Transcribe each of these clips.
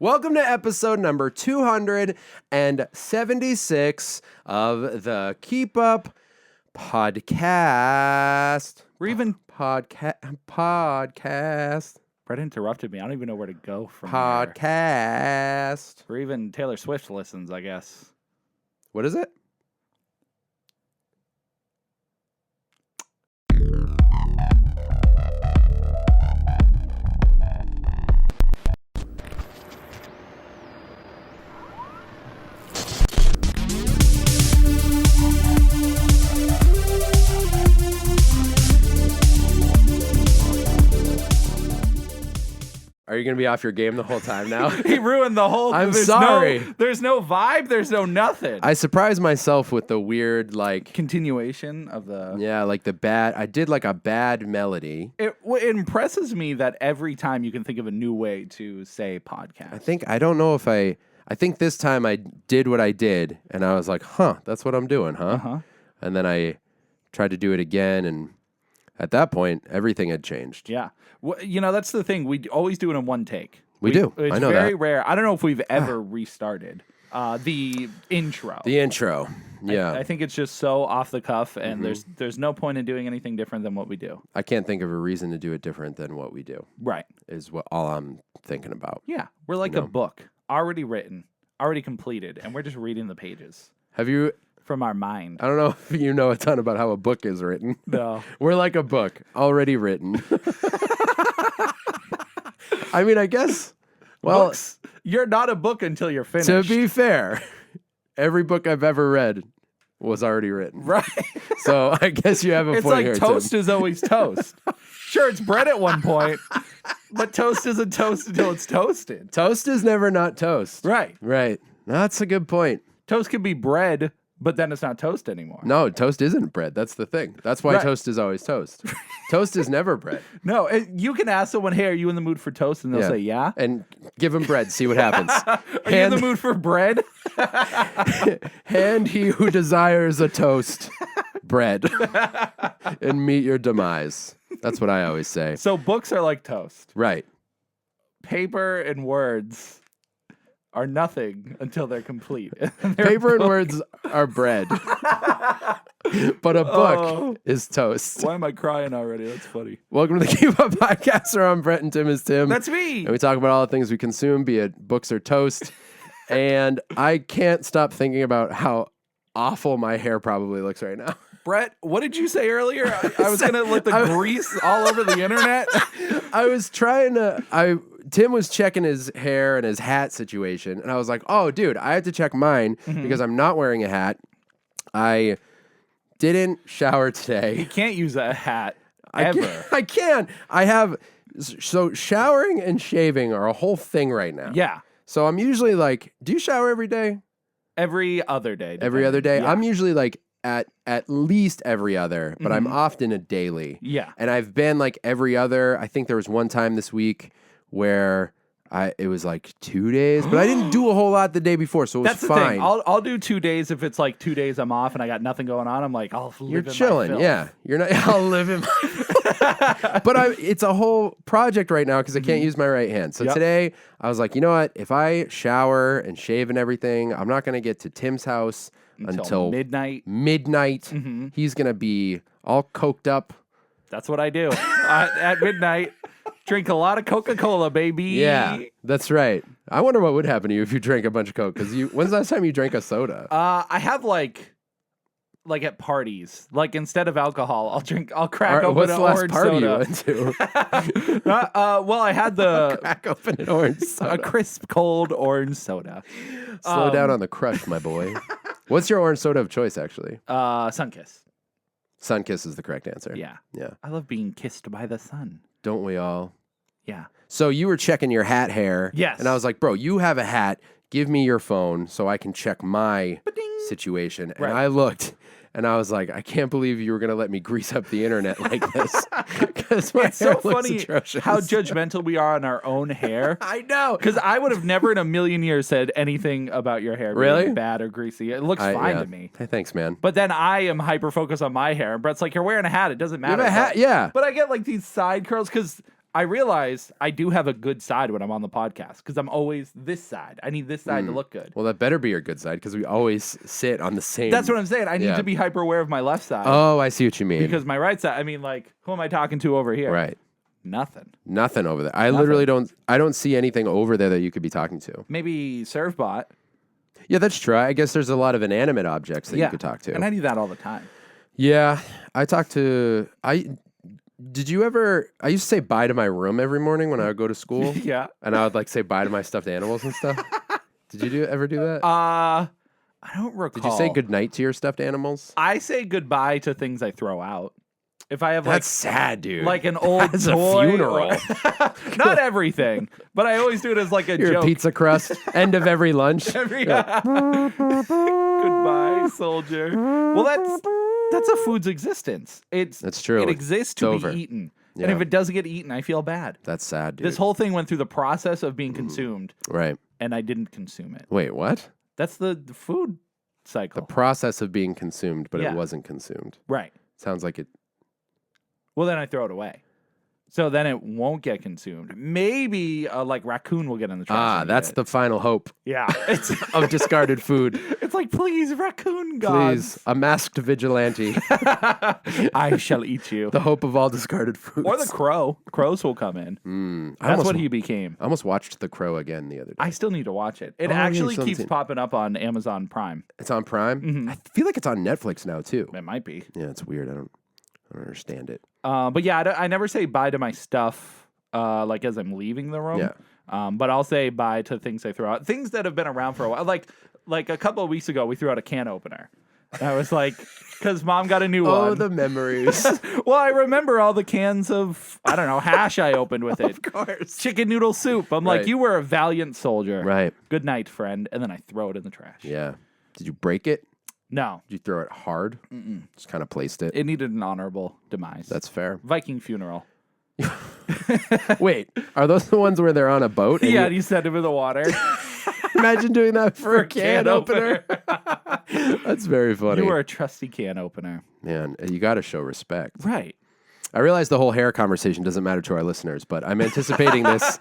Welcome to episode number 276 of the Keep Up podcast. We're even podcast. Brett interrupted me. I don't even know where to go from Podcast. here. Or even Taylor Swift listens, I guess. What is it? Are you going to be off your game the whole time now? He ruined the whole... I'm sorry. There's no vibe. There's no nothing. I surprised myself with the weird, Continuation of the... Yeah, like the bad... I did like a bad melody. It impresses me that every time you can think of a new way to say podcast. I don't know if I think this time I did what I did, and I was like, that's what I'm doing, huh? Uh-huh. And then I tried to do it again, and at that point, everything had changed. Yeah. Well, that's the thing. We always do it in one take. We do. It's I know very that. rare. I don't know if we've ever restarted the intro. The intro. Yeah. I think it's just so off the cuff, and there's no point in doing anything different than what we do. I can't think of a reason to do it different than what we do. Right. Is all I'm thinking about. Yeah. We're like a book, already written, already completed, and we're just reading the pages. Have you... From our mind. I don't know if you know a ton about how a book is written. No. We're like a book, already written. I mean, I guess... Well, Books, you're not a book until you're finished. To be fair, every book I've ever read was already written. Right. So I guess you have a it's point like here, toast Tim. is always toast. Sure, it's bread at one point, but toast isn't toast until it's toasted. Toast is never not toast. Right. Right. That's a good point. Toast can be bread, but then it's not toast anymore. No, toast isn't bread. That's the thing. That's why toast is always toast. Toast is never bread. No, you can ask someone, hey, are you in the mood for toast? And they'll say, yeah. And give them bread. See what happens. Are you in the mood for bread? Hand he who desires a toast bread and meet your demise. That's what I always say. So books are like toast. Right. Paper and words are nothing until they're complete. Paper and words are bread. But a book is toast. Why am I crying already? That's funny. Welcome to the Keep Up Podcast, where I'm Brett and Tim is Tim. That's me. And we talk about all the things we consume, be it books or toast. And I can't stop thinking about how awful my hair probably looks right now. Brett, what did you say earlier? I was going to let the grease all over the internet. I was trying to... Tim was checking his hair and his hat situation, and I was like, oh, dude, I have to check mine because I'm not wearing a hat. I didn't shower today. You can't use a hat ever. I can. I have... So showering and shaving are a whole thing right now. Yeah. So I'm usually like, do you shower every day? Every other day. Every other day? Yeah. I'm usually like at least every other, but I'm often a daily. Yeah. And I've been like every other. I think there was one time this week where it was like 2 days, but I didn't do a whole lot the day before, so it was That's the fine. thing. I'll do 2 days if it's like 2 days I'm off and I got nothing going on. I'm like, I'll live You're in chilling, my filth. yeah. You're not. I'll live in. But it's a whole project right now because I can't use my right hand. So today I was like, you know what? If I shower and shave and everything, I'm not gonna get to Tim's house until midnight. He's gonna be all coked up. That's what I do at midnight. Drink a lot of Coca-Cola, baby. Yeah, that's right. I wonder what would happen to you if you drank a bunch of Coke. Because when's the last time you drank a soda? I have like at parties. Like instead of alcohol, I'll crack open what's an the last orange party soda. you went to? Well, I had Crack open an orange soda. a crisp cold orange soda. Slow down on the crush, my boy. What's your orange soda of choice, actually? Sunkiss. Sunkiss is the correct answer. Yeah. Yeah. I love being kissed by the sun. Don't we all? Yeah. So you were checking your hat hair. Yes. And I was like, bro, you have a hat. Give me your phone so I can check my situation. And I looked and I was like, I can't believe you were going to let me grease up the internet like this. Because my It's hair so looks funny atrocious. how judgmental we are on our own hair. I know. Because I would have never in a million years said anything about your hair Really? being bad or greasy. It looks fine to me. Hey, thanks, man. But then I am hyper focused on my hair. And Brett's like, you're wearing a hat. It doesn't You have matter. a hat? Yeah. But I get like these side curls because I realize I do have a good side when I'm on the podcast because I'm always this side. I need this side to look good. Well, that better be your good side because we always sit on the same. That's what I'm saying. I need to be hyper aware of my left side. Oh, I see what you mean. Because my right side, I mean, like, who am I talking to over here? Right. Nothing. Nothing over there. I literally don't. I don't see anything over there that you could be talking to. Maybe ServeBot. Yeah, that's true. I guess there's a lot of inanimate objects that you could talk to. And I do that all the time. Yeah, I talk to. Did you ever? I used to say bye to my room every morning when I would go to school. Yeah. And I would like say bye to my stuffed animals and stuff. Did you ever do that? I don't recall. Did you say goodnight to your stuffed animals? I say goodbye to things I throw out. If I have That's sad, dude. like an old That's toy a funeral. Not everything, but I always do it as like a Your joke. pizza crust, end of every lunch. Goodbye, soldier. Well, that's a food's existence. That's true. It exists to over. be eaten. Yeah. And if it doesn't get eaten, I feel bad. That's sad, dude. This whole thing went through the process of being consumed, right. and I didn't consume it. Wait, what? That's the food cycle. The process of being consumed, but Yeah. it wasn't consumed. Right. Sounds like it. Well, then I throw it away. So then it won't get consumed. Maybe like raccoon will get in the trash. That's the final hope yeah. It's of discarded food. it's like, please, raccoon gods. Please, a masked vigilante. I shall eat you. The hope of all discarded foods. Or the crow. Crows will come in. That's what he became. I almost watched The Crow again the other day. I still need to watch it. It yeah, actually you still keeps haven't seen- popping up on Amazon Prime. It's on Prime? I feel like it's on Netflix now, too. It might be. Yeah, it's weird. I don't understand it. But yeah, I never say bye to my stuff like as I'm leaving the room. Yeah. But I'll say bye to things I throw out. Things that have been around for a while. Like a couple of weeks ago, we threw out a can opener. I was like, because Mom got a new one. Oh, the memories. Well, I remember all the cans of, I don't know, hash I opened with it. Of course. Chicken noodle soup. I'm like, Right. you were a valiant soldier. Right. Good night, friend. And then I throw it in the trash. Yeah. Did you break it? No, Did you throw it hard? Just kind of placed it. it needed an honorable demise. That's fair. Viking funeral. Wait, are those the ones where they're on a boat? and Yeah, you- you sent him in the water. Imagine doing that for a can Can opener. That's very funny. You were a trusty can opener. Man, you got to show respect. Right. I realize the whole hair conversation doesn't matter to our listeners, but I'm anticipating this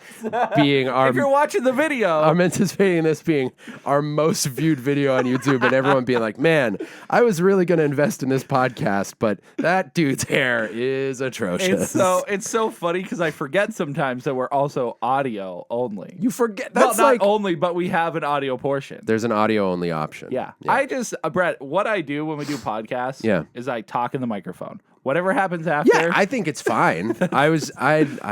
being If you're watching the video, I'm anticipating this being our most viewed video on YouTube and everyone being like, man, I was really going to invest in this podcast, but that dude's hair is atrocious. it's so funny because I forget sometimes that we're also audio only. You forget. Well, That's not like, only, but we have an audio portion. there's an audio only option. Yeah. I just, Brett, what I do when we do podcasts is I talk in the microphone. Whatever happens after. Yeah, I think it's fine. I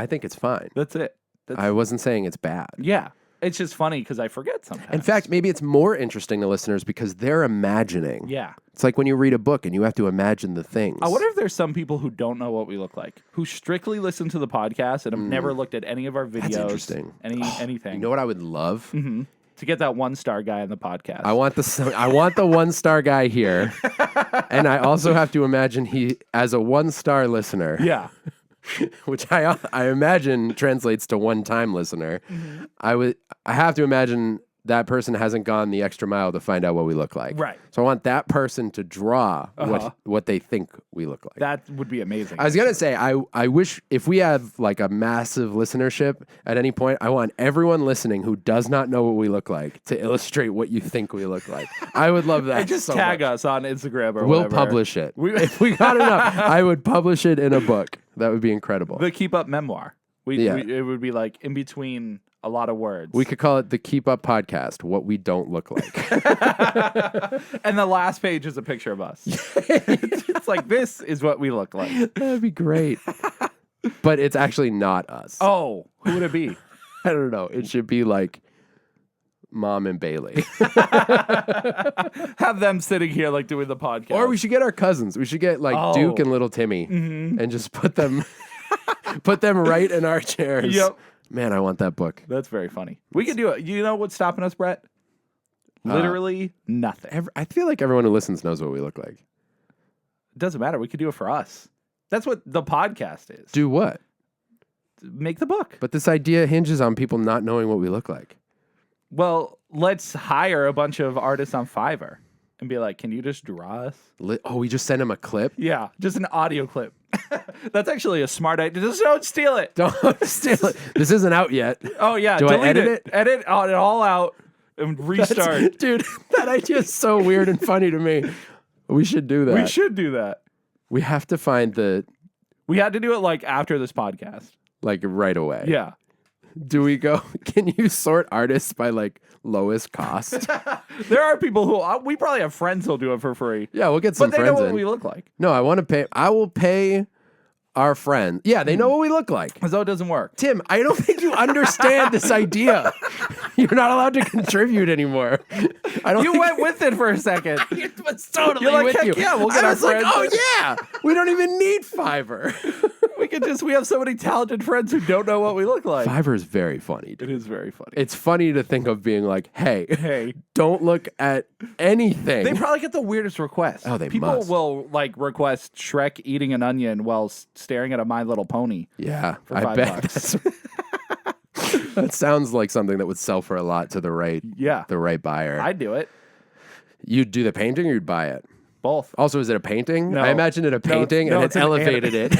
think it's fine. That's it. I wasn't saying it's bad. Yeah. It's just funny because I forget sometimes. In fact, maybe it's more interesting to listeners because they're imagining. Yeah. It's like when you read a book and you have to imagine the things. I wonder if there's some people who don't know what we look like, who strictly listen to the podcast and have never looked at any of our videos. That's interesting. Anything. You know what I would love? To get that 1-star guy on the podcast. I want the 1-star guy here, and I also have to imagine he as a 1-star listener. Yeah. Which I imagine translates to 1-time listener. I have to imagine that person hasn't gone the extra mile to find out what we look like. Right. So I want that person to draw what they think we look like. That would be amazing. I was gonna say I wish if we have like a massive listenership at any point, I want everyone listening who does not know what we look like to illustrate what you think we look like. I would love that. And just so tag much. us on Instagram or We'll whatever. publish it. If we got enough, I would publish it in a book. That would be incredible. The Keep Up memoir. It would be like in between a lot of words. We could call it the Keep Up Podcast, What We Don't Look Like. And the last page is a picture of us. It's like, this is what we look like. That'd be great. But it's actually not us. Oh, who would it be? I don't know. It should be like Mom and Bailey. Have them sitting here like doing the podcast. Or we should get our cousins. We should get like Duke and little Timmy and just put them right in our chairs. Yep. Man, I want that book. That's very funny. We could do it. You know what's stopping us, Brett? Literally nothing. I feel like everyone who listens knows what we look like. It doesn't matter. We could do it for us. That's what the podcast is. Do what? Make the book. But this idea hinges on people not knowing what we look like. Well, let's hire a bunch of artists on Fiverr. and be like, can you just draw us? Oh, we just sent him a clip? Yeah, just an audio clip. That's actually a smart idea. Just don't steal it. Don't steal it. This isn't out yet. Oh, yeah. Do I edit it? Edit it all out and restart. Dude, that idea is so weird and funny to me. We should do that. We should do that. We have to find We had to do it like after this podcast. like right away. Yeah. Do we go? Can you sort artists by like lowest cost? There are people who we probably have friends who'll do it for free. Yeah, we'll get some But they friends know what in. we look like. No, I want to pay. I will pay our friend. Yeah, they know what we look like. So it doesn't work. Tim, I don't think you understand this idea. You're not allowed to contribute anymore. I don't. You went with it for a second. It was totally You're like, with heck you. yeah, we'll get I our was like, friends. oh yeah, we don't even need Fiverr. We have so many talented friends who don't know what we look like. Fiverr is very funny. Dude. It is very funny. It's funny to think of being like, Hey. don't look at anything. They probably get the weirdest requests. Oh, they People must. will like request Shrek eating an onion while staring at a My Little Pony. Yeah, For I $5. bet. That sounds like something that would sell for a lot to the right buyer. I'd do it. You'd do the painting or you'd buy it? Both. Also, is it a painting? No. I imagined it a painting no, and it's it an elevated it.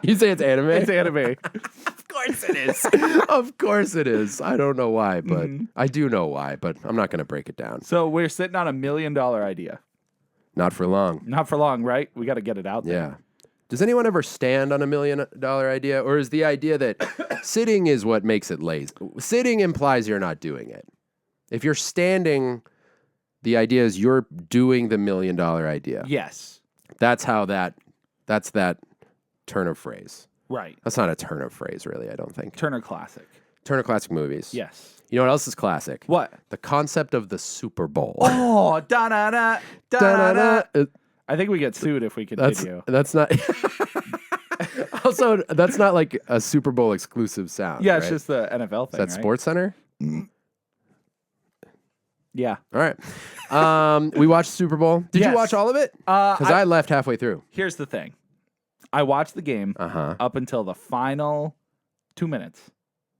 You say it's anime? It's anime. Of course it is. Of course it is. I don't know why, but I do know why, but I'm not going to break it down. So we're sitting on $1 million idea. Not for long. Not for long, right? We got to get it out there. Yeah. Does anyone ever stand on $1 million idea? Or is the idea that sitting is what makes it lazy? Sitting implies you're not doing it. If you're standing, the idea is you're doing the $1 million idea. Yes. That's that turn of phrase. Right. That's not a turn of phrase, really, I don't think. Turner Classic. Turn of classic movies. Yes. You know what else is classic? What? The concept of the Super Bowl. Oh, da-da-da, da-da-da. Da-da-da. I think we get sued if we continue. That's not. Also, that's not like a Super Bowl exclusive sound. Yeah, it's right? just the NFL thing, Is that Sports Center? Yeah. All right. We watched Super Bowl. Did you Yes. watch all of it? Because I left halfway through. Here's the thing. I watched the game Uh-huh. up until the final 2 minutes.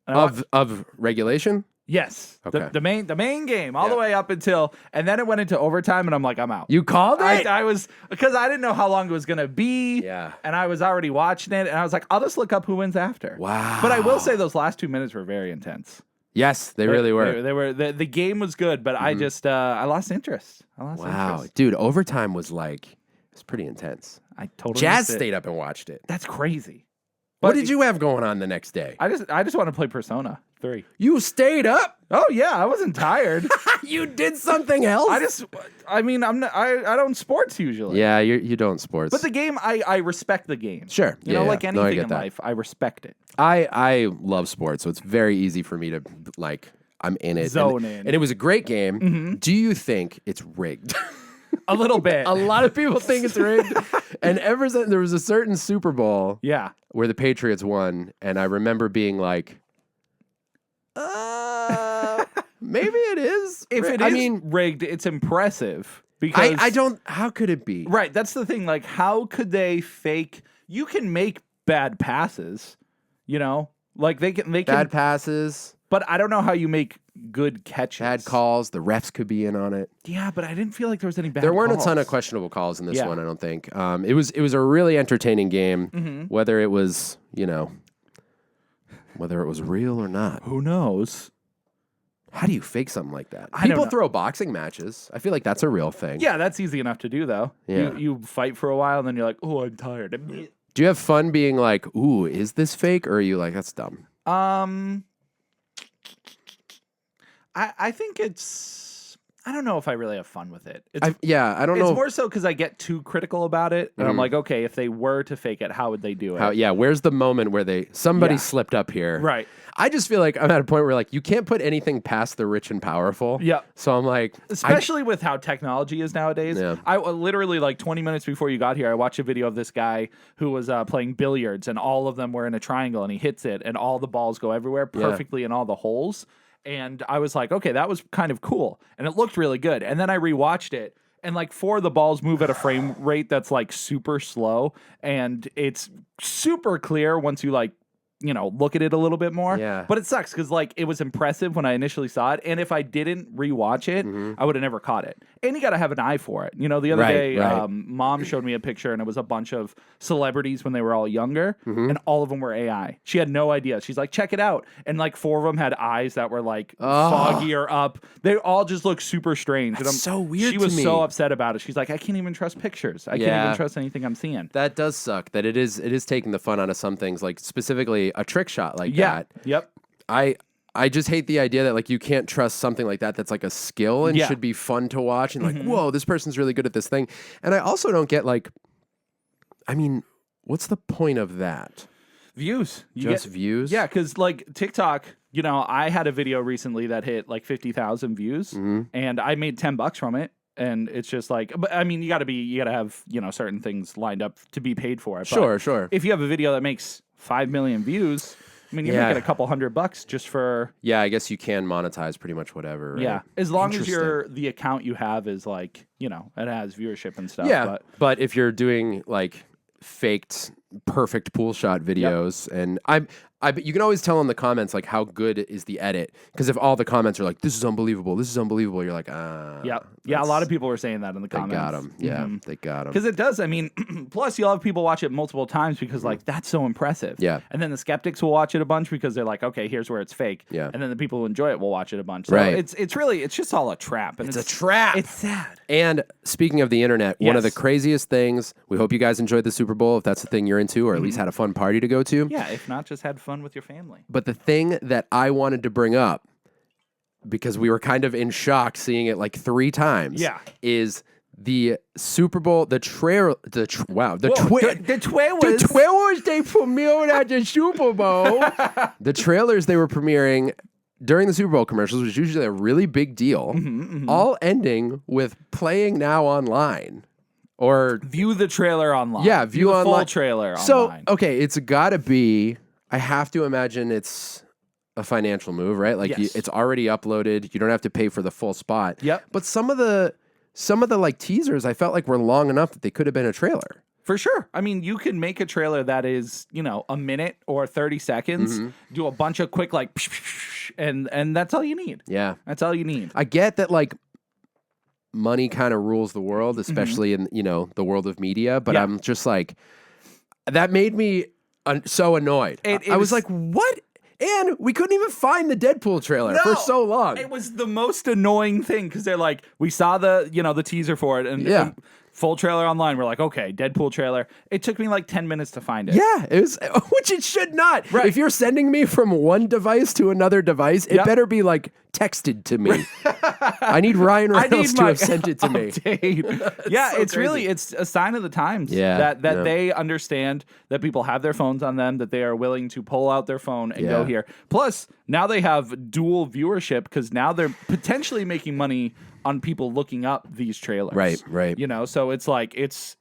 And I Of regulation? yes. Okay. The main game, all the Yeah. way up until, and then it went into overtime, and I'm like, I'm out. You called it? I was, because I didn't know how long it was going to be. Yeah. And I was already watching it, and I was like, I'll just look up who wins after. Wow. But I will say those last 2 minutes were very intense. Yes, they really were. They were. The game was good, but I just I lost interest. Wow. interest. Dude, overtime was like, it's pretty intense. I totally Jazz missed it. stayed up and watched it. That's crazy. What But did you have going on the next day? I just want to play Persona 3. You stayed up? Oh yeah, I wasn't tired. You did something else? I mean, I'm not, I don't sports usually. Yeah, you don't sports. But the game, I respect the game. Sure. You know, Yeah, like yeah. No, I anything get in that. life, I respect it. I love sports, so it's very easy for me to like I'm in it. Zone and, in. And it was a great game. Do you think it's rigged? A little bit. A lot of people think it's rigged. And ever since there was a certain Super Bowl Yeah. where the Patriots won, and I remember being like, maybe it is. If it I is mean, rigged, it's impressive because I don't. How could it be? Right, that's the thing. Like, how could they fake? You can make bad passes, you know, like they can. Bad passes, but I don't know how you make good catches. bad calls. The refs could be in on it. Yeah, but I didn't feel like there was any bad. There weren't calls. a ton of questionable calls in this Yeah. one. I don't think. It was a really entertaining game. Whether it was whether it was real or not. Who knows? How do you fake something like that? I don't People know. throw boxing matches. I feel like that's a real thing. Yeah, that's easy enough to do though. Yeah. You fight for a while and then you're like, oh, I'm tired. Do you have fun being like, ooh, is this fake? Or are you like, that's dumb? I think it's. I don't know if I really have fun with it. I don't It's know. more so because I get too critical about it, and I'm like, okay, if they were to fake it, how would they do it? Where's the moment where somebody Yeah. slipped up here? Right. I just feel like I'm at a point where like you can't put anything past the rich and powerful. Yeah. So I'm like, Especially with how technology is nowadays. Yeah. I literally like 20 minutes before you got here, I watched a video of this guy who was playing billiards, and all of them were in a triangle, and he hits it, and all the balls go everywhere perfectly in all the holes. And I was like, okay, that was kind of cool, and it looked really good. And then I rewatched it, and like 4 of the balls move at a frame rate that's like super slow, and it's super clear once you like, look at it a little bit more. Yeah. But it sucks because like it was impressive when I initially saw it, and if I didn't rewatch it, I would have never caught it. And you got to have an eye for it. You know, the other day, Mom showed me a picture, and it was a bunch of celebrities when they were all younger, and all of them were AI. She had no idea. She's like, check it out. And like 4 of them had eyes that were like foggy or up. They all just looked super strange. That's so weird She to was me. so upset about it. She's like, I can't even trust pictures. I can't even trust anything I'm seeing. That does suck. That it is taking the fun out of some things, like specifically a trick shot like that. Yep. I just hate the idea that like you can't trust something like that that's like a skill and should be fun to watch and like, whoa, this person's really good at this thing. And I also don't get like, I mean, what's the point of that? Views. Views? Yeah, because like TikTok, you know, I had a video recently that hit like 50,000 views and I made $10 from it. And it's just like, but I mean, you got to have, you know, certain things lined up to be paid for it. Sure, but sure. If you have a video that makes 5 million views, I mean, you're making a couple $100 just for. Yeah, I guess you can monetize pretty much whatever. Right? Yeah, as long as the account you have is like, you know, it has viewership and stuff. Yeah, but if you're doing like faked perfect pool shot videos, and you can always tell in the comments like how good is the edit, because if all the comments are like this is unbelievable, you're like yeah, a lot of people were saying that in the comments. They got him. Yeah, they got him. Because it does. I mean, plus you'll have people watch it multiple times because like that's so impressive. Yeah, and then the skeptics will watch it a bunch because they're like, okay, here's where it's fake. Yeah, and then the people who enjoy it will watch it a bunch. So right. It's just all a trap. And it's a trap. It's sad. And speaking of the internet, one of the craziest things. We hope you guys enjoyed the Super Bowl if that's the thing you're into, or at least had a fun party to go to. Yeah, if not, just had fun with your family. But the thing that I wanted to bring up, because we were kind of in shock seeing it like 3 times, is the Super Bowl, the trailers they premiered at the Super Bowl. The trailers they were premiering during the Super Bowl commercials was usually a really big deal, all ending with playing now online. Or view the trailer online. Yeah, view the online. Full trailer online. So, okay, it's got to be, I have to imagine it's a financial move, right? Like it's already uploaded. You don't have to pay for the full spot. Yep. But some of the like teasers I felt like were long enough that they could have been a trailer. For sure. I mean, you can make a trailer that is, you know, a minute or 30 seconds, do a bunch of quick like and that's all you need. Yeah. That's all you need. I get that like money kind of rules the world, especially in, you know, the world of media, but I'm just like, that made me so annoyed. I was like, what? And we couldn't even find the Deadpool trailer for so long. It was the most annoying thing because they're like, we saw the, you know, the teaser for it and full trailer online. We're like, okay, Deadpool trailer. It took me like 10 minutes to find it. Yeah, it was, which it should not. Right. If you're sending me from one device to another device, it better be like texted to me. I need Ryan Reynolds to have sent it to me. Yeah, so it's crazy. really, it's a sign of the times. Yeah, that they understand that people have their phones on them, that they are willing to pull out their phone and go here. Plus, now they have dual viewership because now they're potentially making money on people looking up these trailers. Right. You know, so it's like it's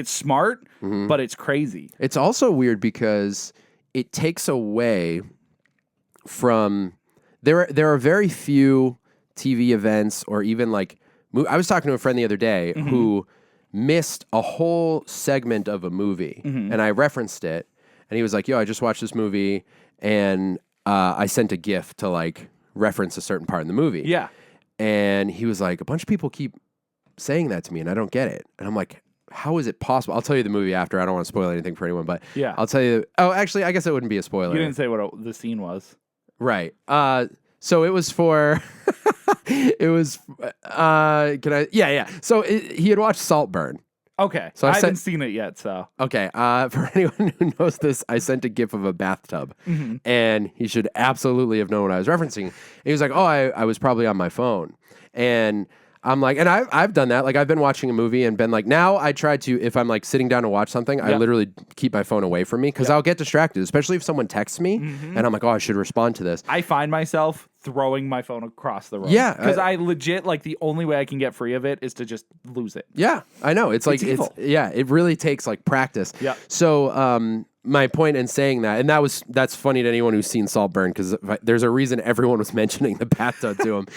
smart, but it's crazy. It's also weird because it takes away from there are very few TV events or even like I was talking to a friend the other day who missed a whole segment of a movie, and I referenced it, and he was like, "Yo, I just watched this movie, and I sent a GIF to like reference a certain part in the movie." Yeah. And he was like, a bunch of people keep saying that to me, and I don't get it. And I'm like, how is it possible? I'll tell you the movie after. I don't want to spoil anything for anyone, but I'll tell you. Oh, actually, I guess it wouldn't be a spoiler. You didn't say what the scene was. Right. So it was for, it was, can I, yeah. So he had watched Saltburn. Okay. So I haven't seen it yet, so. Okay. For anyone who knows this, I sent a GIF of a bathtub, and he should absolutely have known what I was referencing. And he was like, oh, I was probably on my phone. And I'm like, and I've done that. Like, I've been watching a movie and been like, now I try to, if I'm like sitting down to watch something, I literally keep my phone away from me because I'll get distracted, especially if someone texts me and I'm like, oh, I should respond to this. I find myself throwing my phone across the room. Yeah. Because I legit, like, the only way I can get free of it is to just lose it. Yeah, I know. It's like, evil. It really takes like practice. Yeah. So, my point in saying that, and that's funny to anyone who's seen Saltburn because there's a reason everyone was mentioning the bathtub to him.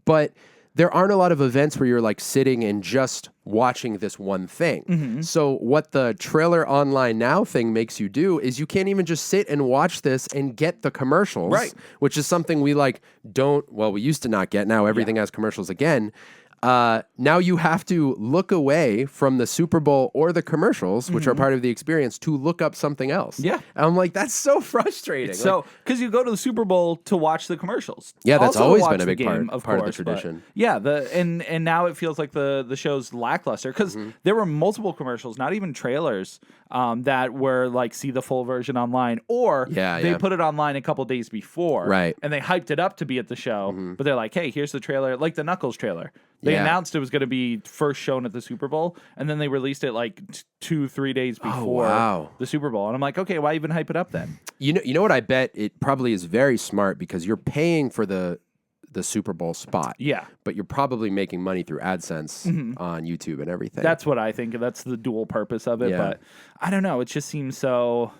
But there aren't a lot of events where you're like sitting and just watching this one thing. So what the trailer online now thing makes you do is you can't even just sit and watch this and get the commercials, Right. which is something we like we used to not get. Now everything has commercials again. Now you have to look away from the Super Bowl or the commercials, which are part of the experience, to look up something else. Yeah. And I'm like, that's so frustrating. So, because you go to the Super Bowl to watch the commercials. Yeah, that's Also to always watch been a the big game, part of the but tradition. Yeah, and now it feels like the show's lackluster because there were multiple commercials, not even trailers, that were like see the full version online, or they put it online a couple days before, Right. And they hyped it up to be at the show, but they're like, hey, here's the trailer, like the Knuckles trailer. They announced it was going to be first shown at the Super Bowl, and then they released it like 2-3 days before the Super Bowl. And I'm like, okay, why even hype it up then? You know what? I bet it probably is very smart because you're paying for the Super Bowl spot. Yeah. But you're probably making money through AdSense on YouTube and everything. That's what I think. That's the dual purpose of it. Yeah. But I don't know. It just seems so,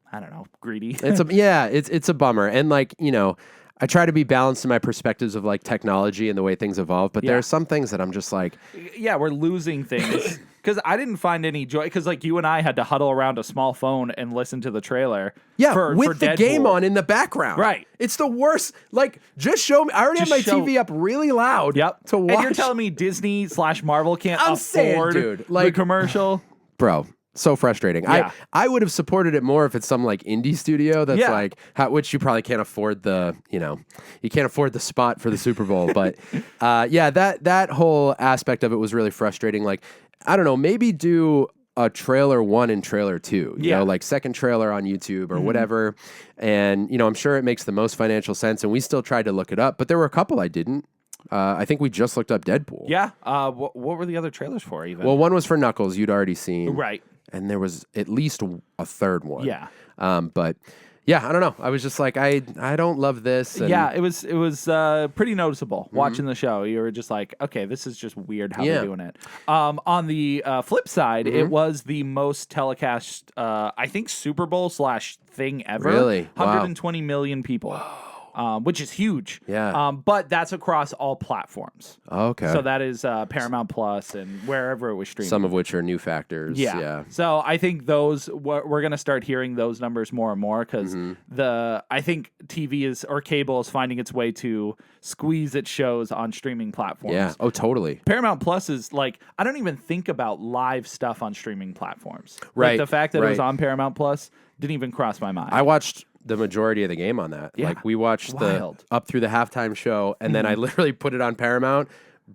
I don't know, greedy. It's a bummer. And like, you know, I try to be balanced in my perspectives of like technology and the way things evolve, but there are some things that I'm just like, yeah, we're losing things. Because I didn't find any joy. Because like you and I had to huddle around a small phone and listen to the trailer. with for the Deadpool. game on in the background. Right. It's the worst. Like, just show me. I already have my TV up really loud to watch. And you're telling me Disney/Marvel can't I'm saying, afford dude, the commercial? Bro. So frustrating. Yeah. I would have supported it more if it's some like indie studio that's like which you probably can't afford you can't afford the spot for the Super Bowl. But that whole aspect of it was really frustrating. Like, I don't know, maybe do a trailer 1 and trailer 2, you know, like second trailer on YouTube or whatever. And, you know, I'm sure it makes the most financial sense. And we still tried to look it up, but there were a couple I didn't. I think we just looked up Deadpool. Yeah. What were the other trailers for even? Well, one was for Knuckles you'd already seen. Right. And there was at least a third one. Yeah. But yeah, I don't know. I was just like, I don't love this. And yeah, it was pretty noticeable watching the show. You were just like, okay, this is just weird how they're doing it. On the flip side, it was the most telecast, I think, Super Bowl / thing ever. Really? 120 million people. Which is huge. Yeah. But that's across all platforms. Okay. So that is Paramount Plus and wherever it was streamed. Some of which are new factors. Yeah. So I think those we're going to start hearing those numbers more and more because I think TV or cable is finding its way to squeeze its shows on streaming platforms. Yeah. Oh, totally. Paramount Plus is like, I don't even think about live stuff on streaming platforms. Right. Like the fact that it was on Paramount Plus didn't even cross my mind. I watched the majority of the game on that. Yeah. Like we watched up through the halftime show, and then I literally put it on Paramount,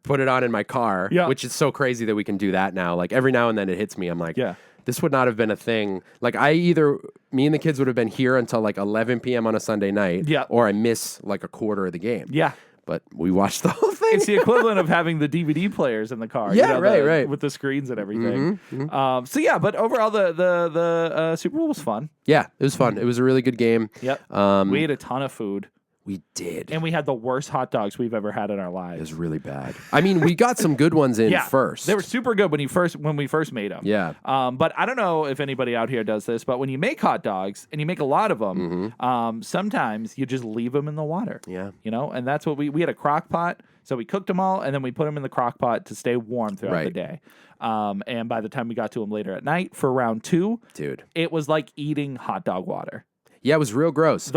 put it on in my car, which is so crazy that we can do that now. Like every now and then it hits me. I'm like, this would not have been a thing. Like me and the kids would have been here until like 11 p.m. on a Sunday night, or I miss like a quarter of the game. Yeah. But we watched the whole thing. It's the equivalent of having the DVD players in the car. Yeah, you know, right. With the screens and everything. But overall, the Super Bowl was fun. Yeah, it was fun. It was a really good game. Yep. We ate a ton of food. We did. And we had the worst hot dogs we've ever had in our lives. It was really bad. I mean, we got some good ones in first. They were super good when we first made them. Yeah. But I don't know if anybody out here does this, but when you make hot dogs and you make a lot of them, sometimes you just leave them in the water. Yeah. You know, and that's what we had a crock pot, so we cooked them all and then we put them in the crock pot to stay warm throughout the day. And by the time we got to them later at night for round 2, dude, it was like eating hot dog water. Yeah, it was real gross.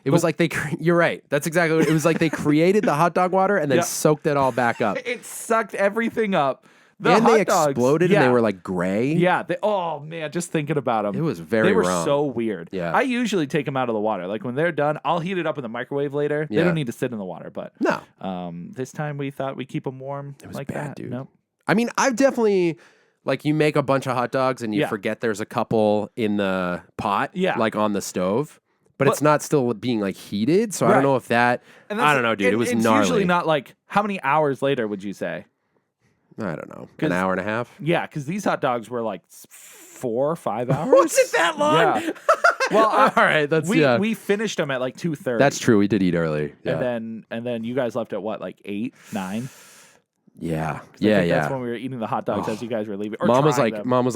It was like you're right. That's exactly what it was like. They created the hot dog water and then soaked it all back up. It sucked everything up. They exploded and they were like gray. Yeah. Oh man, just thinking about them. It was very wrong. They were so weird. Yeah. I usually take them out of the water. Like when they're done, I'll heat it up in the microwave later. They don't need to sit in the water. But no. This time we thought we'd keep them warm. It was like bad, that. dude. Nope. I mean, I've definitely. Like, you make a bunch of hot dogs and you forget there's a couple in the pot, like on the stove, but it's not still being like heated. So I don't know if that, I don't know, dude. It was it's gnarly. Usually not like, how many hours later would you say? I don't know. An hour and a half? Yeah, because these hot dogs were like 4 or 5 hours. Was it that long? Yeah. Well, all right. We finished them at like 2:30. That's true. We did eat early. Yeah. And then you guys left at what, like 8, 9? Yeah. That's when we were eating the hot dogs as you guys were leaving. Or Mom was